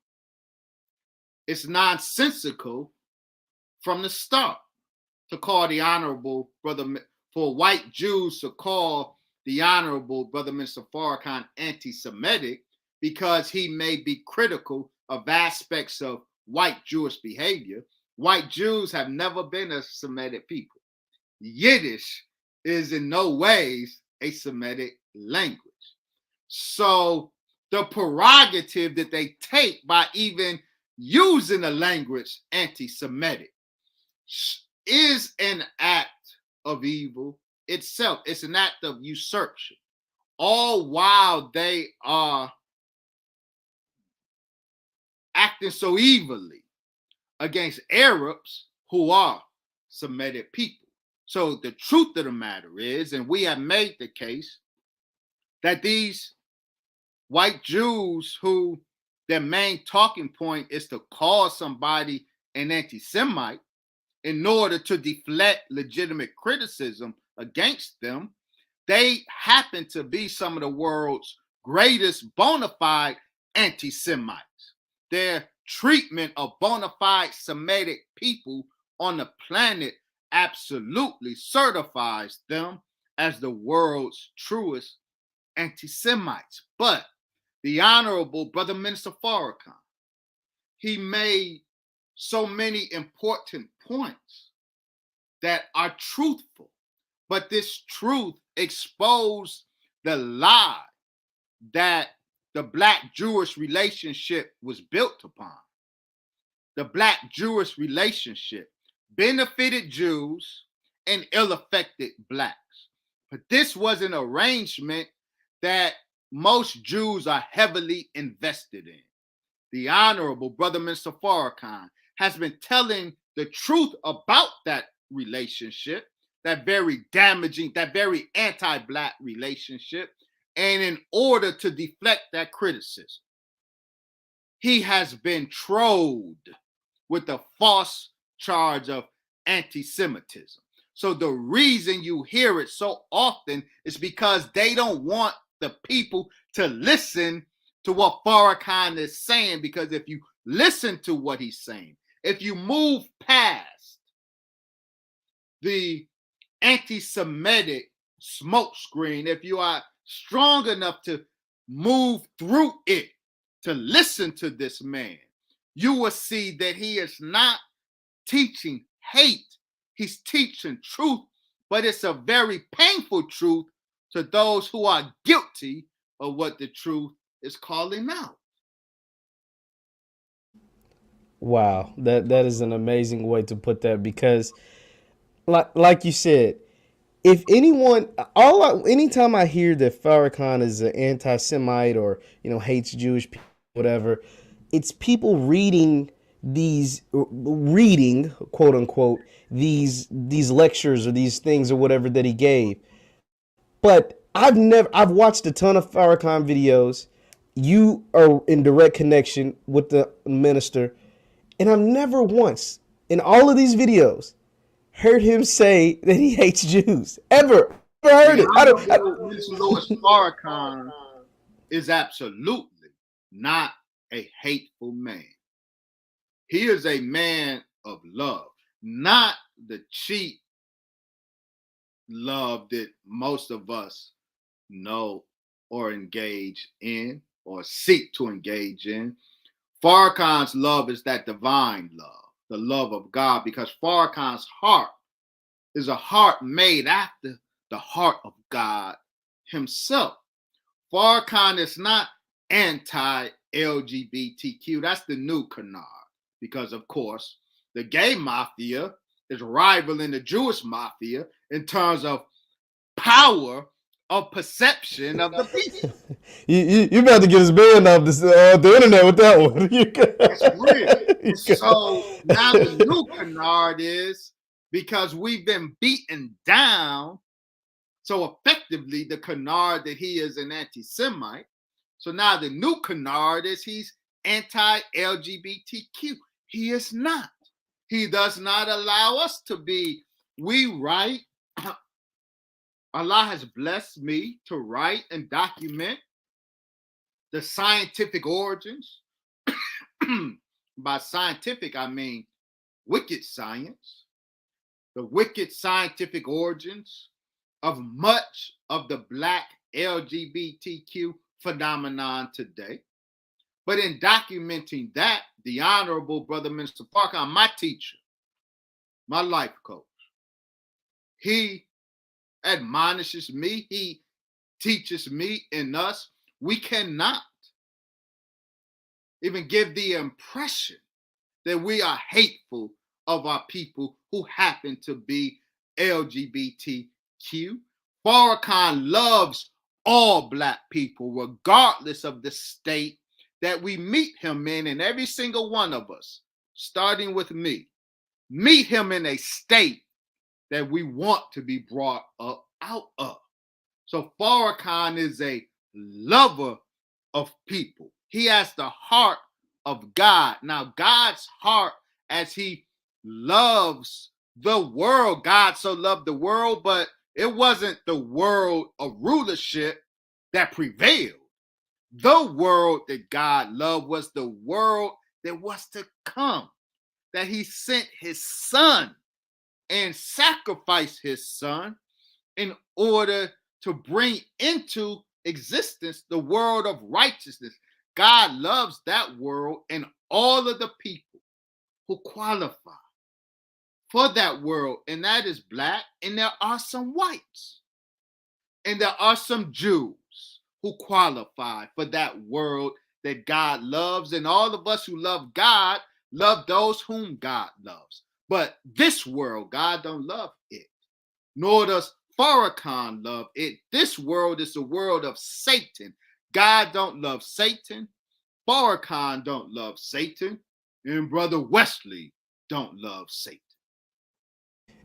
It's nonsensical from the start to call the Honorable Brother, for white Jews to call the Honorable Brother Minister Farrakhan anti-Semitic, because he may be critical of aspects of white Jewish behavior. White Jews have never been a Semitic people. Yiddish is in no ways a Semitic language. So the prerogative that they take by even using the language anti-Semitic is an act of evil itself. It's an act of usurpation, all while they are acting so evilly against Arabs who are Semitic people. So the truth of the matter is, and we have made the case, that these white Jews who their main talking point is to call somebody an anti-Semite, in order to deflect legitimate criticism against them, they happen to be some of the world's greatest bona fide anti-Semites. Their treatment of bona fide Semitic people on the planet absolutely certifies them as the world's truest anti-Semites. But the Honorable Brother Minister Farrakhan, he made so many important points that are truthful, but this truth exposed the lie that the Black-Jewish relationship was built upon. The Black-Jewish relationship benefited Jews and ill-affected Blacks. But this was an arrangement that most Jews are heavily invested in. The Honorable Brother Minister Farrakhan has been telling the truth about that relationship, that very damaging, that very anti-Black relationship, and in order to deflect that criticism, he has been trolled with the false charge of anti-Semitism. So the reason you hear it so often is because they don't want the people to listen to what Farrakhan is saying, because if you listen to what he's saying, if you move past the anti-Semitic smokescreen, if you are strong enough to move through it, to listen to this man, you will see that he is not teaching hate. He's teaching truth, but it's a very painful truth to those who are guilty of what the truth is calling out. Wow, that is an amazing way to put that, because like you said, if anyone, anytime I hear that Farrakhan is an anti-Semite or hates Jewish people, whatever, it's people reading quote unquote these lectures or these things or whatever that he gave. But I've watched a ton of Farrakhan videos. You are in direct connection with the minister, and I've never once in all of these videos heard him say that he hates Jews. Ever. Never heard it. I don't. Minister Louis Farrakhan is absolutely not a hateful man. He is a man of love, not the cheap love that most of us know or engage in or seek to engage in. Farrakhan's love is that divine love, the love of God, because Farrakhan's heart is a heart made after the heart of God himself. Farrakhan is not anti-LGBTQ. That's the new canard, because, of course, the gay mafia is rivaling the Jewish mafia in terms of power of perception of the people. You about to get us banned off the internet with that one. That's real. So now the new canard is, because we've been beaten down so effectively, the canard that he is an anti-Semite. So now the new canard is he's anti-LGBTQ. He is not. He does not allow us to be. We write. Allah has blessed me to write and document the scientific origins. By scientific, I mean wicked science. The wicked scientific origins of much of the Black LGBTQ phenomenon today. But in documenting that, the Honorable Brother Minister Farrakhan, my teacher, my life coach, he admonishes me, he teaches me and us, we cannot even give the impression that we are hateful of our people who happen to be LGBTQ. Farrakhan loves all Black people, regardless of the state that we meet him in, and every single one of us, starting with me, meet him in a state that we want to be brought up out of. So Farrakhan is a lover of people. He has the heart of God. Now, God's heart, as he loves the world. God so loved the world, but it wasn't the world of rulership that prevailed. The world that God loved was the world that was to come, that he sent his son and sacrificed his son in order to bring into existence the world of righteousness. God loves that world and all of the people who qualify for that world, and that is black, and there are some whites, and there are some Jews who qualify for that world that God loves, and all of us who love God love those whom God loves. But this world, God don't love it, nor does Farrakhan love it. This world is the world of Satan. God don't love Satan. Farrakhan don't love Satan. And Brother Wesley don't love Satan.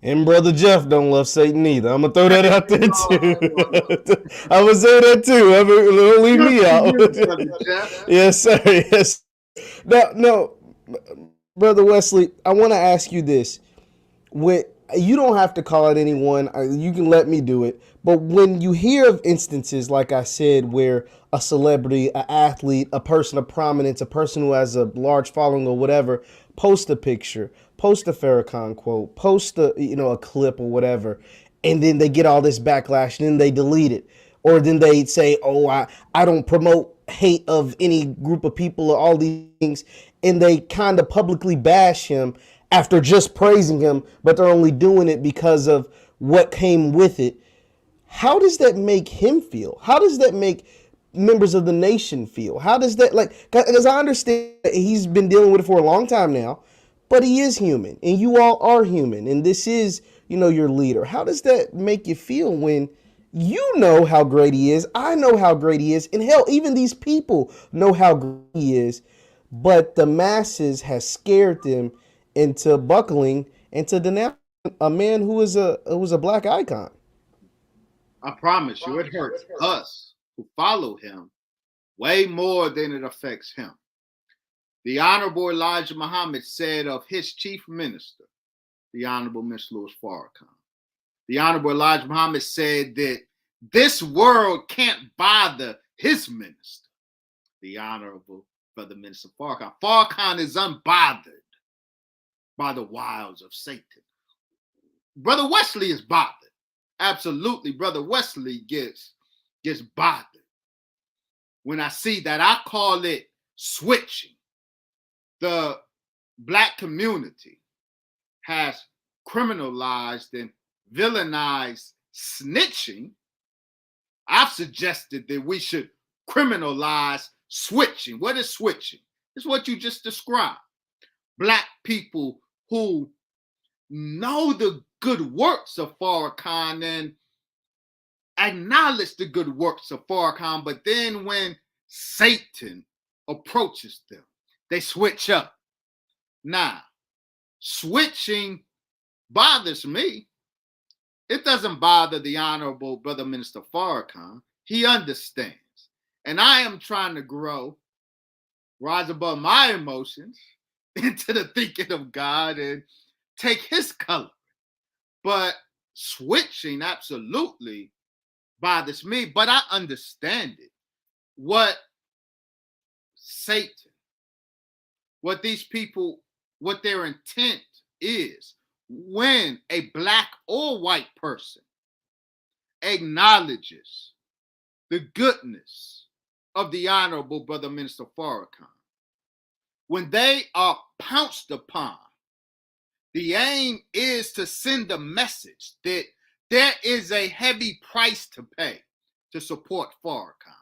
And Brother Jeff don't love Satan either. I'm gonna throw that out there too. I would say that too. I mean, don't leave Good me for out. you, Brother Jeff. Yes, sir. Yes. No, no, Brother Wesley. I want to ask you this: when you don't have to call out anyone, you can let me do it. But when you hear of instances, like I said, where a celebrity, an athlete, a person of prominence, a person who has a large following or whatever, post a picture, post a Farrakhan quote, post a clip or whatever, and then they get all this backlash, and then they delete it, or then they say, "Oh, I don't promote hate of any group of people or all these things," and they kind of publicly bash him after just praising him, but they're only doing it because of what came with it. How does that make him feel? How does that make members of the nation feel? How does that, like, because I understand he's been dealing with it for a long time now, but he is human and you all are human and this is, your leader. How does that make you feel when you know how great he is? I know how great he is. And hell, even these people know how great he is, but the masses has scared them into buckling and to denounce a man who was a black icon. I promise you, it hurts us who follow him way more than it affects him. The Honorable Elijah Muhammad said of his chief minister, the Honorable Mr. Louis Farrakhan. The Honorable Elijah Muhammad said that this world can't bother his minister, the Honorable Brother Minister Farrakhan. Farrakhan is unbothered by the wiles of Satan. Brother Wesley is bothered. Absolutely, Brother Wesley gets bothered. When I see that, I call it switching. The black community has criminalized and villainized snitching. I've suggested that we should criminalize switching. What is switching? It's what you just described. Black people who know the good works of Farrakhan and acknowledge the good works of Farrakhan, but then when Satan approaches them, they switch up. Now, switching bothers me. It doesn't bother the Honorable Brother Minister Farrakhan. He understands. And I am trying to grow, rise above my emotions into the thinking of God and take his color. But switching absolutely bothers me, but I understand it. What Satan, what these people, what their intent is when a black or white person acknowledges the goodness of the Honorable Brother Minister Farrakhan, when they are pounced upon, the aim is to send a message that there is a heavy price to pay to support Farrakhan.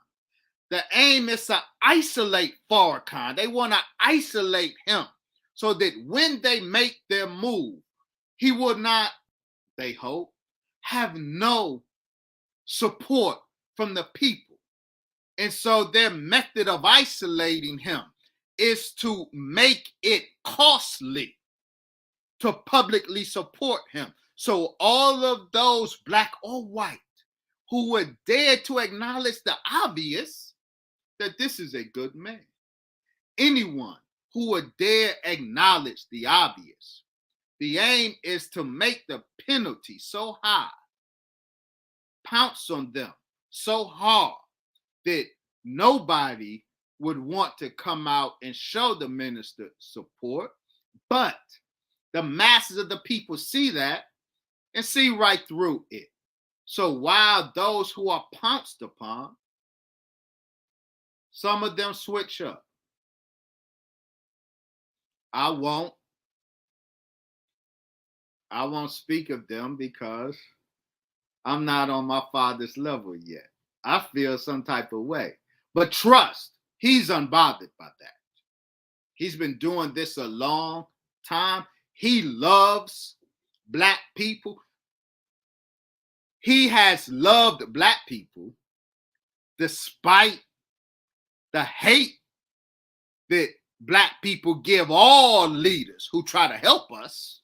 The aim is to isolate Farrakhan. They want to isolate him so that when they make their move, he will not, they hope, have no support from the people. And so their method of isolating him is to make it costly to publicly support him. So all of those black or white who would dare to acknowledge the obvious, that this is a good man. Anyone who would dare acknowledge the obvious, The aim is to make the penalty so high, pounce on them so hard that nobody would want to come out and show the minister support. But the masses of the people see that and see right through it. So while those who are pounced upon, some of them switch up. I won't speak of them because I'm not on my father's level yet. I feel some type of way. But trust, he's unbothered by that. He's been doing this a long time. He loves black people. He has loved black people despite the hate that black people give all leaders who try to help us.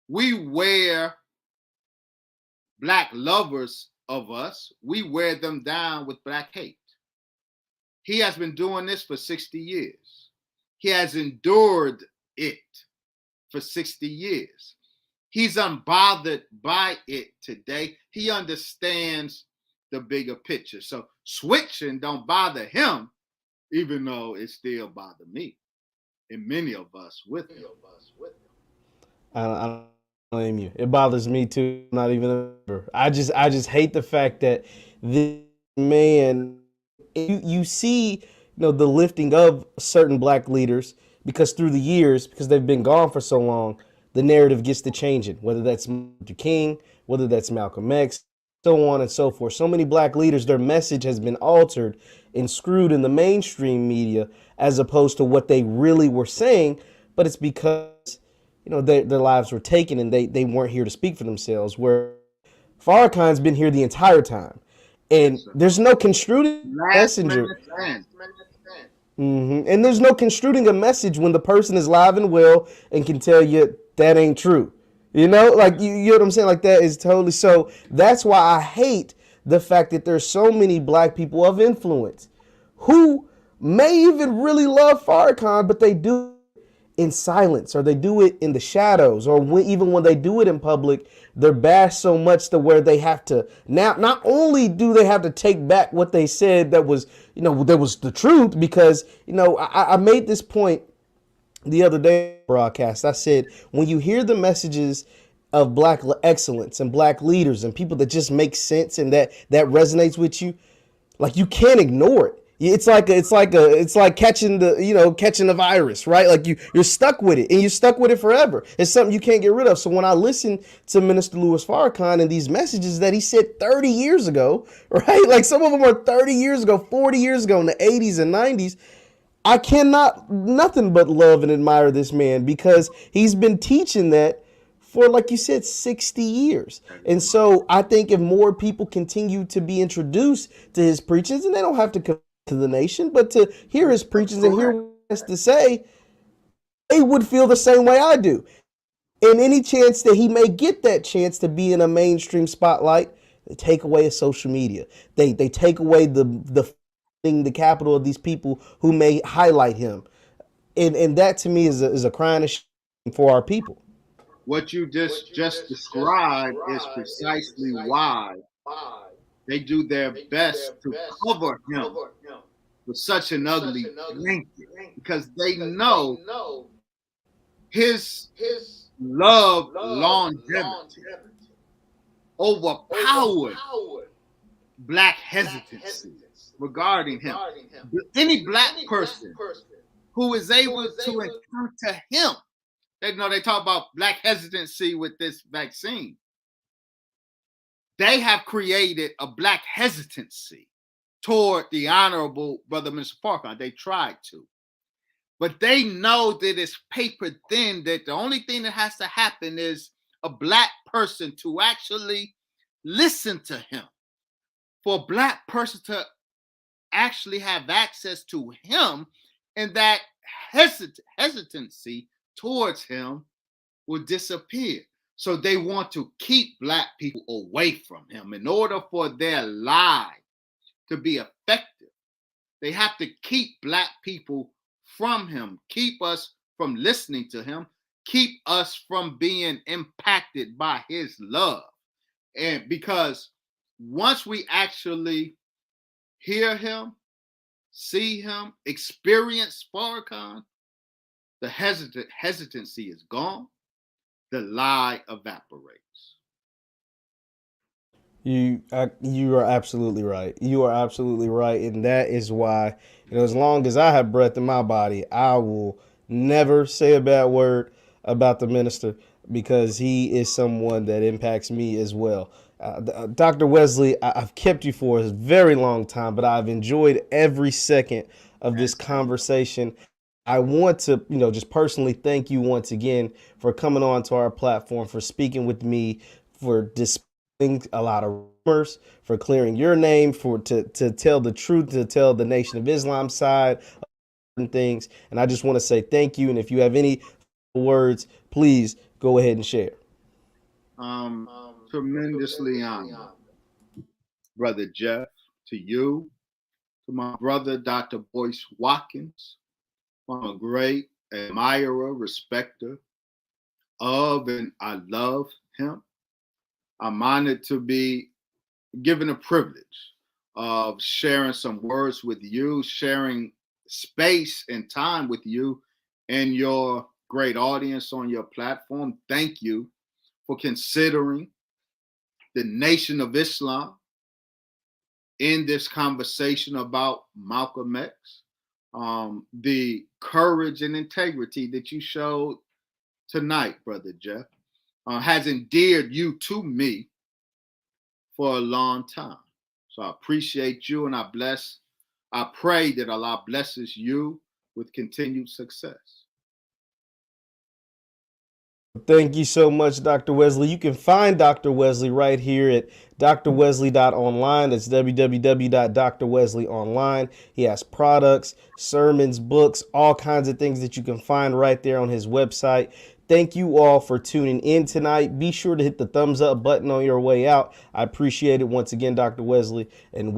We wear black lovers of us, we wear them down with black hate. He has been doing this for 60 years. He has endured it for 60 years. He's unbothered by it today. He understands the bigger picture. So switching don't bother him, even though it still bothers me and many of us with him. I don't blame you. It bothers me too. I'm not even a member. I just hate the fact that this man. You see, the lifting of certain black leaders because through the years, because they've been gone for so long, the narrative gets to changing. Whether that's Martin Luther King, whether that's Malcolm X, so on and so forth. So many black leaders, their message has been altered and screwed in the mainstream media as opposed to what they really were saying. But it's because their lives were taken and they weren't here to speak for themselves. Where Farrakhan's been here the entire time, and Yes, there's no construing last messenger. minute stand. And there's no construing a message when the person is live and well and can tell you that ain't true. Like you know what I'm saying? Like that is totally so. That's why I hate the fact that there's so many black people of influence who may even really love Farrakhan, but they do in silence or they do it in the shadows or even when they do it in public, they're bashed so much to where they have to now not only do they have to take back what they said that was that was the truth because I made this point the other day broadcast. I said when you hear the messages of black excellence and black leaders and people that just make sense and that resonates with you, like you can't ignore it. It's like catching the virus, right? Like you're stuck with it and you're stuck with it forever. It's something you can't get rid of. So when I listen to Minister Louis Farrakhan and these messages that he said 30 years ago, right? Like some of them are 30 years ago, 40 years ago in the 80s and 90s. I cannot nothing but love and admire this man because he's been teaching that for, like you said, 60 years. And so I think if more people continue to be introduced to his preachings, and they don't have to come to the nation, but to hear his preachings and hear what he has to say, they would feel the same way I do. And any chance that he may get that chance to be in a mainstream spotlight, they take away his social media. They take away the capital of these people who may highlight him. And that to me is a crying shame for our people. What you just described is precisely why they do their best to cover him with such an ugly blanket because they know his love longevity overpowered black hesitancy regarding him. Any black person who is able to encounter him, they talk about black hesitancy with this vaccine. They have created a black hesitancy toward the honorable brother Mr. Farrakhan. They tried to. But they know that it's paper thin, that the only thing that has to happen is a black person to actually listen to him. For a black person to actually have access to him, and that hesitancy towards him will disappear. So they want to keep black people away from him. In order for their lie to be effective, they have to keep black people from him, keep us from listening to him, keep us from being impacted by his love. And because once we actually hear him, see him, experience Farrakhan, the hesitancy is gone, the lie evaporates. You are absolutely right. You are absolutely right, and that is why, as long as I have breath in my body, I will never say a bad word about the minister because he is someone that impacts me as well. Dr. Wesley, I've kept you for a very long time, but I've enjoyed every second of this conversation. I want to, just personally thank you once again for coming on to our platform, for speaking with me, for dispelling a lot of rumors, for clearing your name, for to tell the truth, to tell the Nation of Islam side and things. And I just want to say thank you. And if you have any words, please go ahead and share. Um, Tremendously honored, Brother Jeff, to you, to my brother, Dr. Boyce Watkins. I'm a great admirer, respecter of, and I love him. I'm honored to be given a privilege of sharing some words with you, sharing space and time with you and your great audience on your platform. Thank you for considering the Nation of Islam in this conversation about Malcolm X. The courage and integrity that you showed tonight, Brother Jeff, has endeared you to me for a long time. So I appreciate you, and I pray that Allah blesses you with continued success. Thank you so much, Dr. Wesley. You can find Dr. Wesley right here at drwesley.online. That's www.drwesleyonline. He has products, sermons, books, all kinds of things that you can find right there on his website. Thank you all for tuning in tonight. Be sure to hit the thumbs up button on your way out. I appreciate it once again, Dr. Wesley, and we